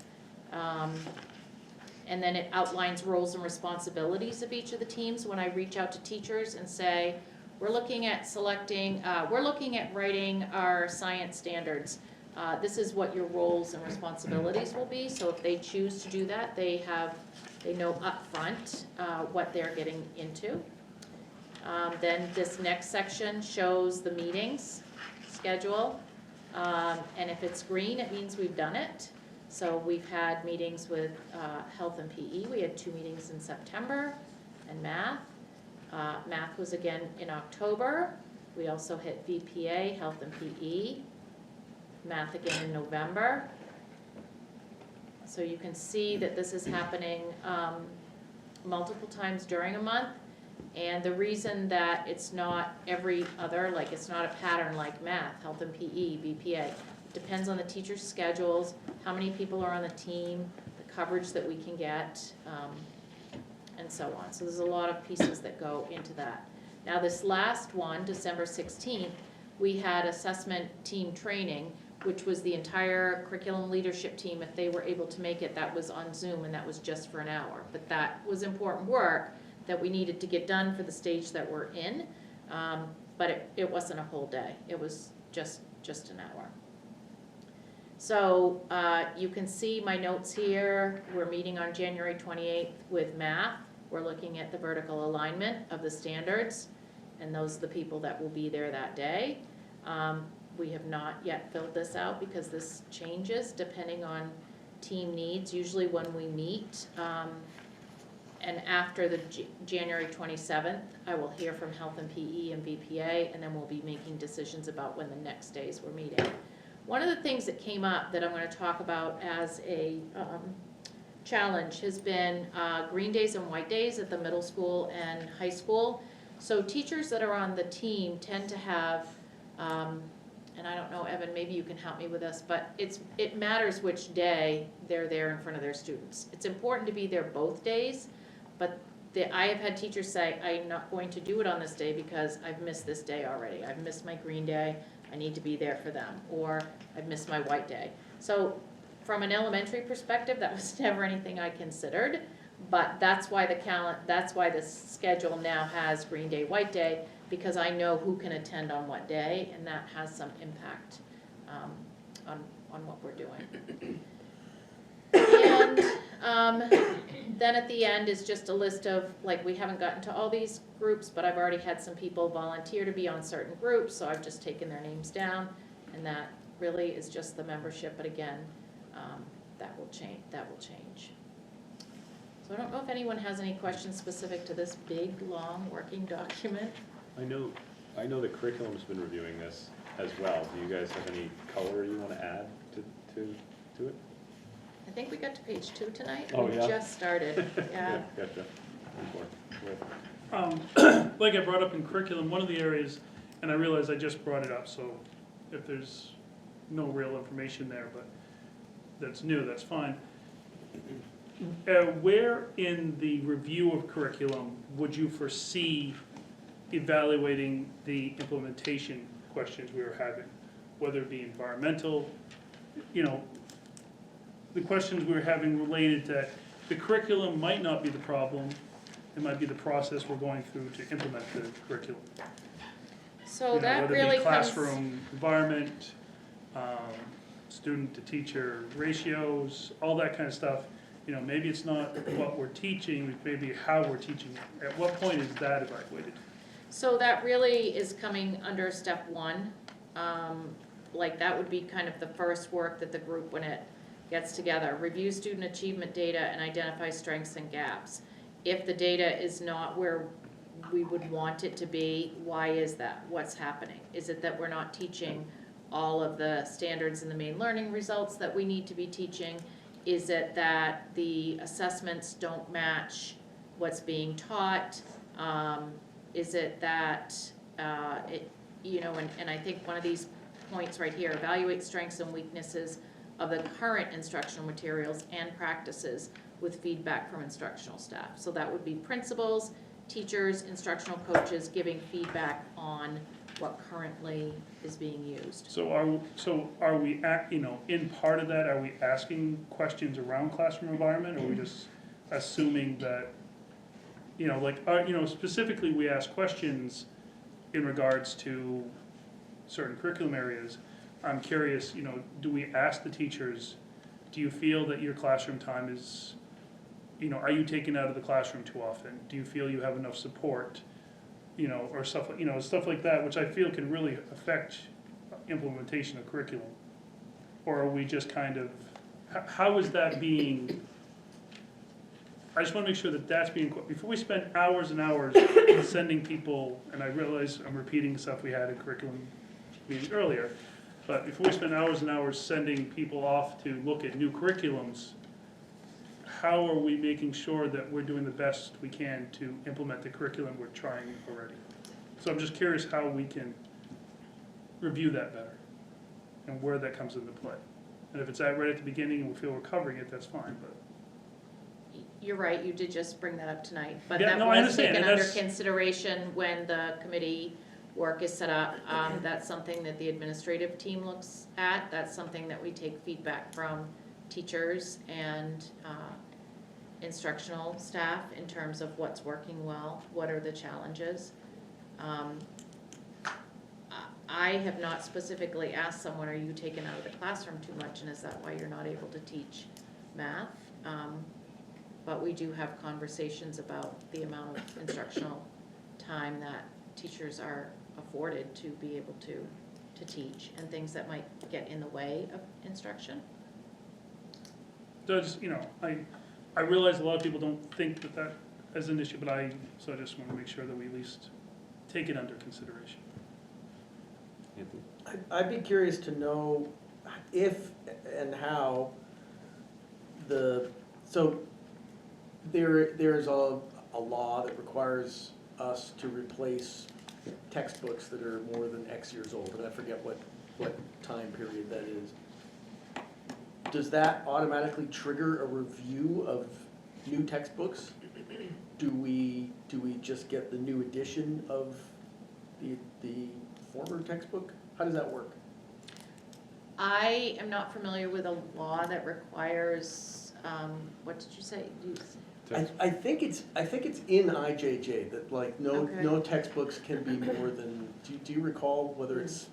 And then it outlines roles and responsibilities of each of the teams. When I reach out to teachers and say, we're looking at writing our science standards. This is what your roles and responsibilities will be. So if they choose to do that, they know upfront what they're getting into. Then this next section shows the meetings schedule. And if it's green, it means we've done it. So we've had meetings with health and PE. We had 2 meetings in September, and math. Math was again in October. We also hit VPA, health and PE. Math again in November. So you can see that this is happening multiple times during a month. And the reason that it's not every other, like it's not a pattern like math, health and PE, VPA, depends on the teacher's schedules, how many people are on the team, the coverage that we can get, and so on. So there's a lot of pieces that go into that. Now this last one, December 16th, we had assessment team training, which was the entire curriculum leadership team. If they were able to make it, that was on Zoom, and that was just for an hour. But that was important work that we needed to get done for the stage that we're in, but it wasn't a whole day. It was just an hour. So you can see my notes here. We're meeting on January 28th with math. We're looking at the vertical alignment of the standards, and those are the people that will be there that day. We have not yet filled this out because this changes depending on team needs. Usually when we meet, and after the January 27th, I will hear from Health and PE and VPA, and then we'll be making decisions about when the next days we're meeting. One of the things that came up that I'm going to talk about as a challenge has been green days and white days at the middle school and high school. So teachers that are on the team tend to have, and I don't know, Evan, maybe you can help me with this, but it matters which day they're there in front of their students. It's important to be there both days, but I have had teachers say, I'm not going to do it on this day because I've missed this day already. I've missed my green day, I need to be there for them, or I've missed my white day. So from an elementary perspective, that was never anything I considered, but that's why the schedule now has green day, white day, because I know who can attend on what day, and that has some impact on what we're doing. And then at the end is just a list of, like, we haven't gotten to all these groups, but I've already had some people volunteer to be on certain groups, so I've just taken their names down, and that really is just the membership, but again, that will change. So I don't know if anyone has any questions specific to this big, long, working document. I know the curriculum's been reviewing this as well. Do you guys have any color you want to add to it? I think we got to page 2 tonight. Oh, We yeah? just started, yeah. Gotcha. Like I brought up in curriculum, one of the areas, and I realize I just brought it up, so if there's no real information there, but that's new, that's fine. Where in the review of curriculum would you foresee evaluating the implementation questions we were having? Whether it be environmental, the questions we were having related to the curriculum might not be the problem, it might be the process we're going through to implement the curriculum. So that really Whether it be comes, classroom environment, student to teacher ratios, all that kind of stuff. Maybe it's not what we're teaching, maybe how we're teaching it. At what point is that evaluated? so that really is coming under step 1. Like that would be kind of the first work that the group, when it gets together, review student achievement data and identify strengths and gaps. If the data is not where we would want it to be, why is that? What's happening? Is it that we're not teaching all of the standards and the main learning results that we need to be teaching? Is it that the assessments don't match what's being taught? Is it that, and I think one of these points right here, evaluate strengths and weaknesses of the current instructional materials and practices with feedback from instructional staff. So that would be principals, teachers, instructional coaches giving feedback on what currently is being used. So are we in part of that, are we asking questions around classroom environment, or are we just assuming that, specifically we ask questions in regards to certain curriculum areas. I'm curious, do we ask the teachers, do you feel that your classroom time is, are you taken out of the classroom too often? Do you feel you have enough support? Or stuff like that, which I feel can really affect implementation of curriculum. Or are we just kind of how is that being, I just wanna make sure that that's being, before we spend hours and hours sending people, and I realize I'm repeating stuff we had in curriculum meeting earlier, but before we spend hours and hours sending people off to look at new curriculums, how are we making sure that we're doing the best we can to implement the curriculum we're trying already? So I'm just curious how we can review that better and where that comes into play. And if it's right at the beginning and we feel we're covering it, that's fine, but. You're right, you did just bring that up tonight, but Yeah, that no, I was understand, taken and under that's- consideration when the committee work is set up. That's something that the administrative team looks at, that's something that we take feedback from teachers and instructional staff in terms of what's working well, what are the challenges. I have not specifically asked someone, are you taken out of the classroom too much, and is that why you're not able to teach math? But we do have conversations about the amount of instructional time that teachers are afforded to be able to teach, and things that might get in the way of instruction. Does, I realize a lot of people don't think that is an issue, but so I just want to make sure that we at least take it under consideration. I'd be curious to know if and how so there's a law that requires us to replace textbooks that are more than X years old, and I forget what time period that is. Does that automatically trigger a review of new textbooks? Do we just get the new edition of the former textbook? How does that work? I am not familiar with a law that requires, what did you say? I think it's in IJJ that no Okay. textbooks can be more than, do you recall whether it's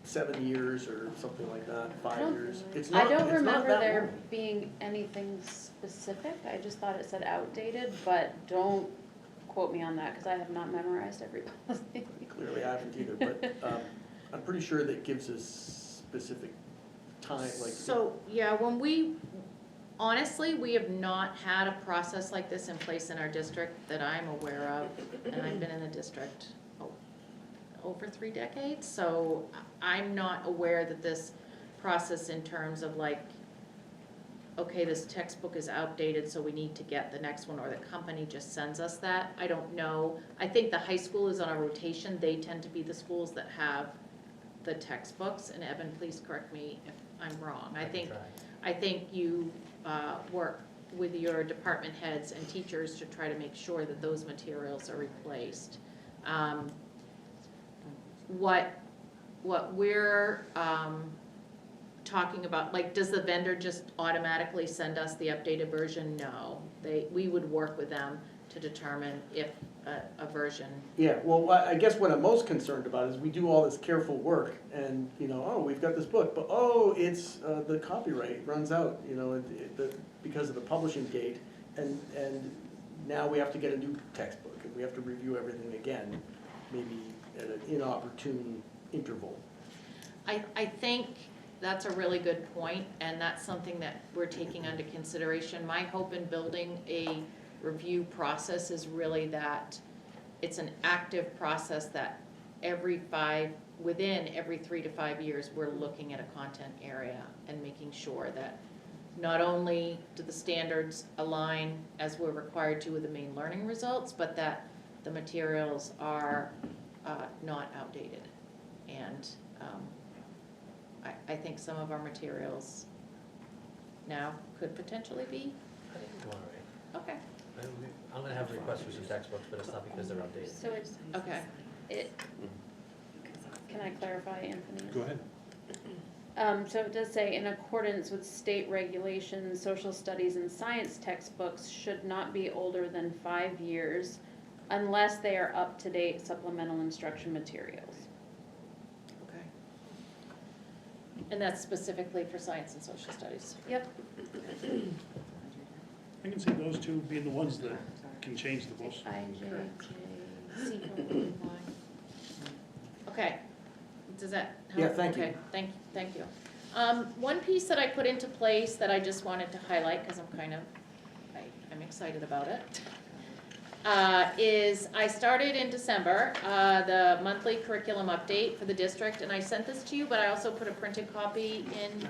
7 years or something like that, 5 years? I don't it's not remember that there long. being anything specific, I just thought it said outdated, but don't quote me on that, because I have not memorized every policy. Clearly I haven't either, but I'm pretty sure that gives us specific time, like. So, yeah, honestly, we have not had a process like this in place in our district that I'm aware of, and I've been in the district over 3 decades, so I'm not aware that this process in terms of okay, this textbook is outdated, so we need to get the next one, or the company just sends us that. I don't know. I think the high school is on a rotation. They tend to be the schools that have the textbooks, and Evan, please correct me if I'm wrong. I think you work with your department heads and teachers to try to make sure that those materials are replaced. What we're talking about, does the vendor just automatically send us the updated version? No. We would work with them to determine if a version. Yeah, well, I guess what I'm most concerned about is we do all this careful work and, we've got this book, but it's, the copyright runs out, because of the publishing date, and now we have to get a new textbook, and we have to review everything again, maybe at an inopportune interval. I think that's a really good point, and that's something that we're taking under consideration. My hope in building a review process is really that it's an active process that within every 3 to 5 years, we're looking at a content area and making sure that not only do the standards align as we're required to with the main learning results, but that the materials are not outdated. And I think some of our materials now could potentially be. I think it's all right. Okay. I'm gonna have a request for some textbooks, but it's not because they're updated. So it's, Okay. can I clarify, Anthony? Go ahead. So it does say, in accordance with state regulations, social studies and science textbooks should not be older than 5 years unless they are up-to-date supplemental instruction materials. Okay. And that's specifically for science and social studies. Yep. I can see those two being the ones that can change the most. Okay, does that help? Yeah, thank you. Okay, thank you. One piece that I put into place that I just wanted to highlight, because I'm excited about it, is I started in December, the monthly curriculum update for the district, and I sent this to you, but I also put a printed copy in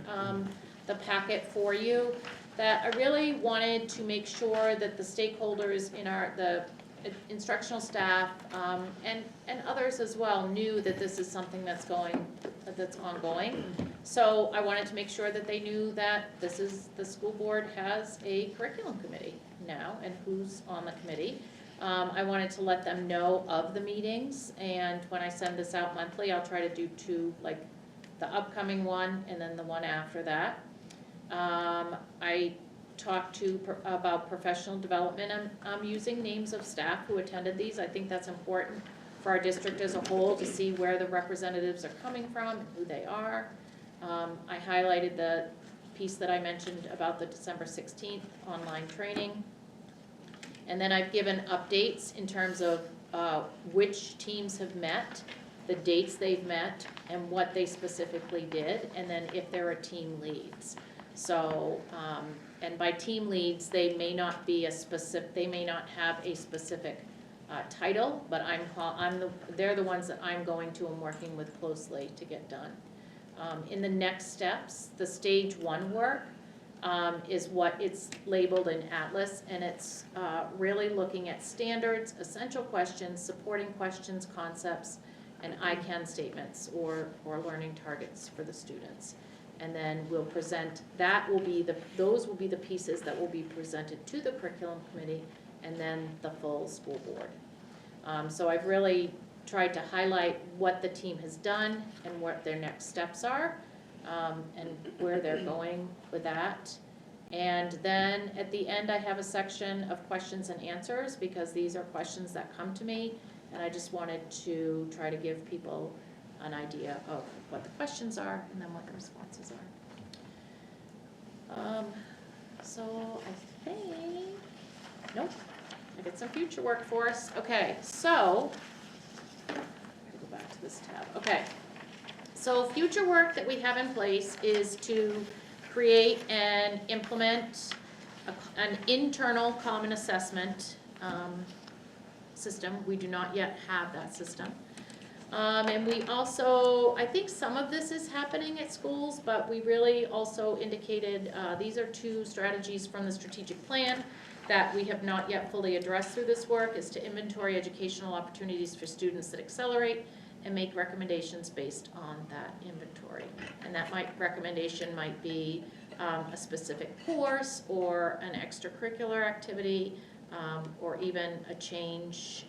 the packet for you, that I really wanted to make sure that the stakeholders in the instructional staff, and others as well, knew that this is something that's ongoing. So I wanted to make sure that they knew that the school board has a curriculum committee now, and who's on the committee. I wanted to let them know of the meetings, and when I send this out monthly, I'll try to do 2, like the upcoming one and then the one after that. I talked about professional development. I'm using names of staff who attended these. I think that's important for our district as a whole to see where the representatives are coming from and who they are. I highlighted the piece that I mentioned about the December 16th online training. And then I've given updates in terms of which teams have met, the dates they've met, and what they specifically did, and then if there are team leads. So, and by team leads, they may not have a specific title, but they're the ones that I'm going to and working with closely to get done. In the next steps, the stage 1 work is what it's labeled in Atlas, and it's really looking at standards, essential questions, supporting questions, concepts, and I-CAN statements or learning targets for the students. And then we'll present, those will be the pieces that will be presented to the curriculum committee and then the full school board. So I've really tried to highlight what the team has done and what their next steps are, and where they're going with that. And then at the end, I have a section of questions and answers, because these are questions that come to me, and I just wanted to try to give people an idea of what the questions are and then what the responses are. So I think, nope, I did some future work for us. Okay, so, I'm gonna go back to this tab. Okay, so future work that we have in place is to create and implement an internal common assessment system. We do not yet have that system. And we also, I think some of this is happening at schools, but we really also indicated, these are 2 strategies from the strategic plan that we have not yet fully addressed through this work, is to inventory educational opportunities for students that accelerate and make recommendations based on that inventory. And that recommendation might be a specific course or an extracurricular activity, or even a change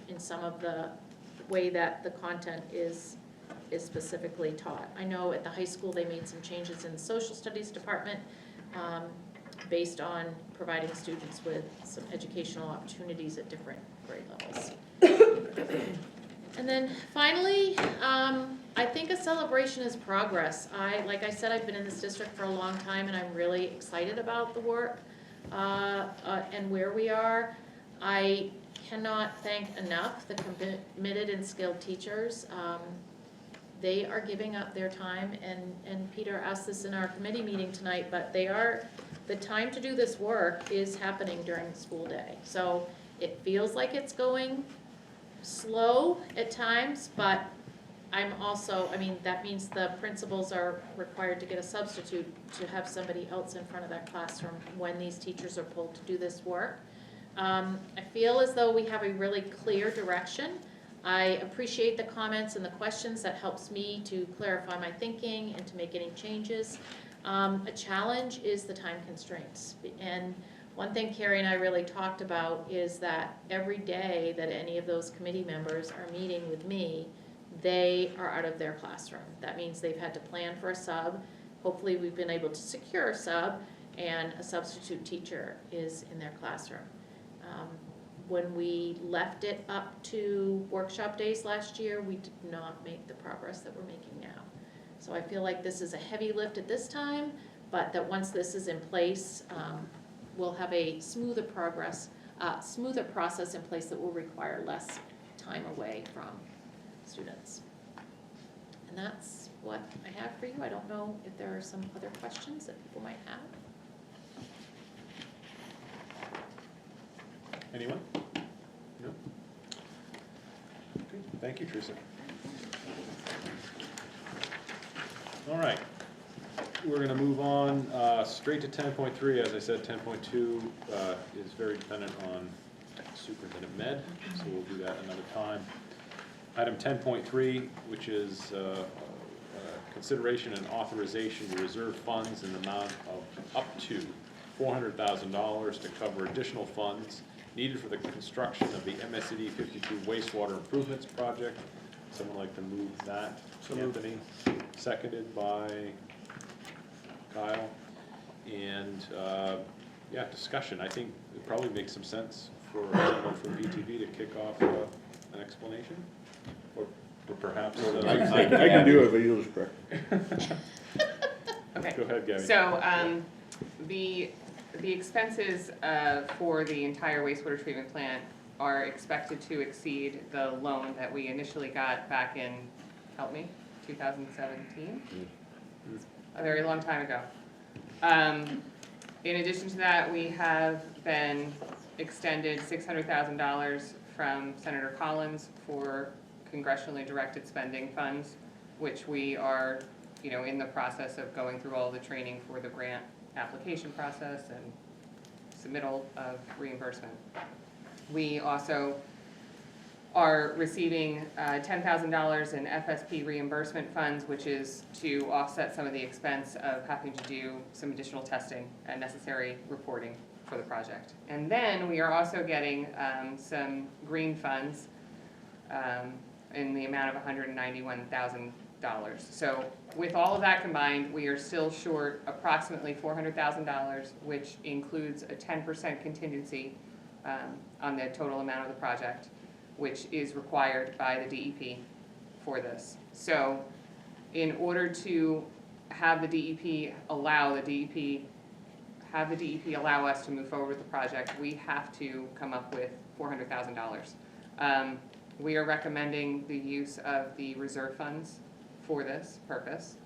in some of the way that the content is specifically taught. I know at the high school they made some changes in the social studies department based on providing students with some educational opportunities at different grade levels. And then finally, I think a celebration is progress. Like I said, I've been in this district for a long time, and I'm really excited about the work and where we are. I cannot thank enough the committed and skilled teachers. They are giving up their time, and Peter asked this in our committee meeting tonight, but the time to do this work is happening during the school day. So it feels like it's going slow at times, but that means the principals are required to get a substitute to have somebody else in front of that classroom when these teachers are pulled to do this work. I feel as though we have a really clear direction. I appreciate the comments and the questions. That helps me to clarify my thinking and to make any changes. A challenge is the time constraints. And one thing Carrie and I really talked about is that every day that any of those committee members are meeting with me, they are out of their classroom. That means they've had to plan for a sub. Hopefully we've been able to secure a sub, and a substitute teacher is in their classroom. When we left it up to workshop days last year, we did not make the progress that we're making now. So I feel like this is a heavy lift at this time, but that once this is in place, we'll have a smoother process in place that will require less time away from students. And that's what I have for you. I don't know if there are some other questions that people might have. Anyone? No? Okay, thank you, Teresa. All right, we're gonna move on, straight to 10.3. As I said, 10.2, is very dependent on Superintendent Med, so we'll do that another time. Item 10.3, which is, consideration and authorization to reserve funds in the amount of up to $400,000 to cover additional funds needed for the construction of the MSAD52 wastewater improvements project. Someone like to move that? So moved. Anthony, seconded by Kyle. And, yeah, discussion. I think it probably makes some sense for someone from BTV to kick off an explanation, or perhaps. I can do it, but you'll just correct. Okay. Go ahead, Gabby. So, the expenses for the entire wastewater treatment plant are expected to exceed the loan that we initially got back in, help me, 2017? A very long time ago. In addition to that, we have been extended $600,000 from Senator Collins for congressionally directed spending funds, which we are, in the process of going through all the training for the grant application process and submittal of reimbursement. We also are receiving $10,000 in FSP reimbursement funds, which is to offset some of the expense of having to do some additional testing and necessary reporting for the project. And then we are also getting some green funds in the amount of $191,000. So with all of that combined, we are still short approximately $400,000, which includes a 10% contingency on the total amount of the project, which is required by the DEP for this. So in order to have the DEP allow us to move forward with the project, we have to come up with $400,000. We are recommending the use of the reserve funds for this purpose.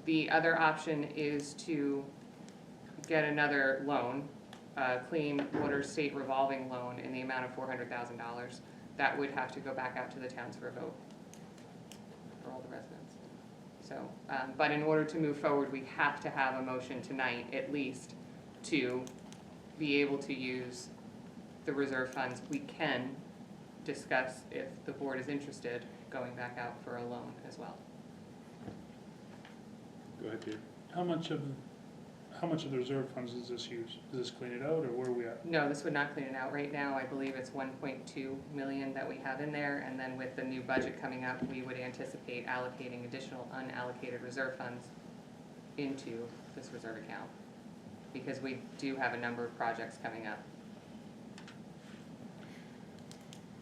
The other option is to get another loan, Clean Water State Revolving Loan in the amount of $400,000. That would have to go back out to the towns for a vote for all the residents. So, but in order to move forward, we have to have a motion tonight, at least, to be able to use the reserve funds. We can discuss, if the board is interested, going back out for a loan as well. Go ahead, Peter. How much of the reserve funds does this use? Does this clean it out, or where are we at? No, this would not clean it out. Right now, I believe it's 1.2 million that we have in there, and then with the new budget coming up, we would anticipate allocating additional unallocated reserve funds into this reserve account, because we do have a number of projects coming up.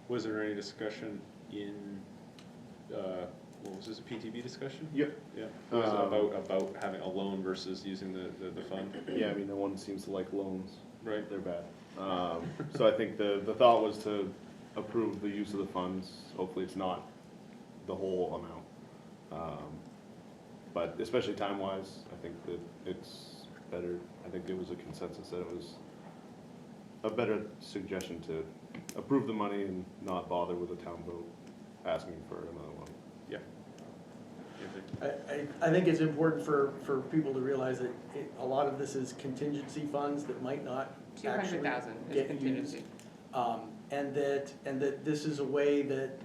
Was there any discussion in, what was this, a PTB discussion? Yep. Yeah, it was about having a loan versus using the fund? Yeah, I mean, no one seems to like loans. Right. They're bad. So I think the thought was to approve the use of the funds. Hopefully it's not the whole amount. But especially time-wise, I think that it's better. I think it was a consensus that it was a better suggestion to approve the money and not bother with a town vote asking for another one. Yeah. I think it's important for people to realize that a lot of this is contingency funds that might not actually 200,000 is get contingency. used. And that this is a way that,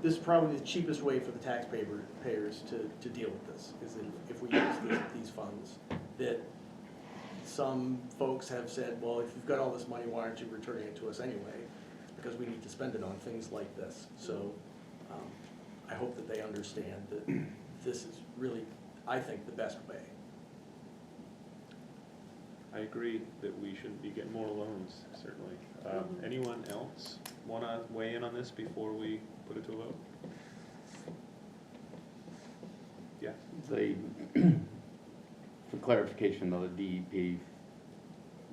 this is probably the cheapest way for the taxpayers to deal with this, is if we use these funds. That some folks have said, well, if you've got all this money, why aren't you returning it to us anyway? Because we need to spend it on things like this. So I hope that they understand that this is really, I think, the best way. I agree that we should be getting more loans, certainly. Anyone else want to weigh in on this before we put it to a vote? Yeah. For clarification though, the DEP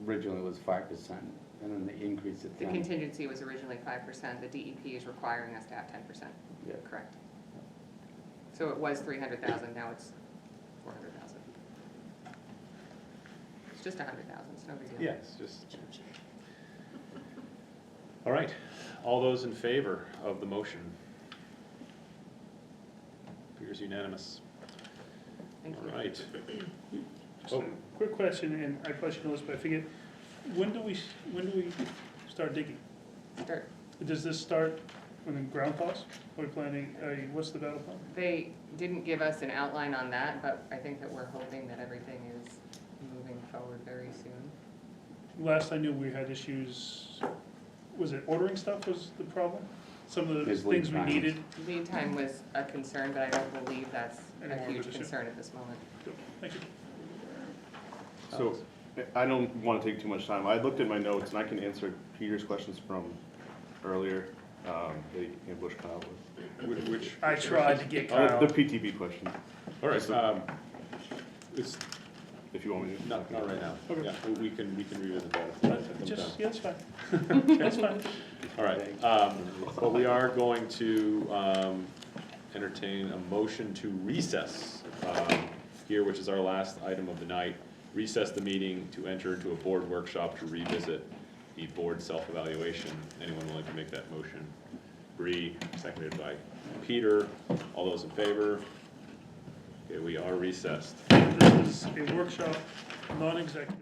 originally was 5%, and then they increased it The to 10%. contingency was originally 5%. The DEP is requiring us to have 10%. Yeah. Correct. So it was 300,000, now it's 400,000. It's just 100,000, it's no big deal. Yes, just. All right, all those in favor of the motion? Appears unanimous. Thank you. All right. Just a quick question, and I probably should know this, but I forget, when do we start digging? Start. Does this start when the ground thaws? Are we planning, what's the battle plan? They didn't give us an outline on that, but I think that we're hoping that everything is moving forward very soon. Last I knew, we had issues, was it ordering stuff was the problem? Some of the His lead things we times. needed? Lead time was a concern, but I don't believe that's Any a more of huge an issue? concern at this moment. Thank you. So, I don't wanna take too much time. I looked at my notes and I can answer Peter's questions from earlier, that Bush Kyle was. Which? I tried to get The Kyle. PTB question, All right, it's, if you want me to. not right now. Okay. Yeah, we can revisit that. at some time. Just, yeah, that's fine. That's fine. All right, but we are going to entertain a motion to recess here, which is our last item of the night. Recess the meeting to enter into a board workshop to revisit the board self-evaluation. Anyone willing to make that motion? Bree, seconded by Peter. All those in favor? Okay, we are recessed. This is a workshop, non-executive.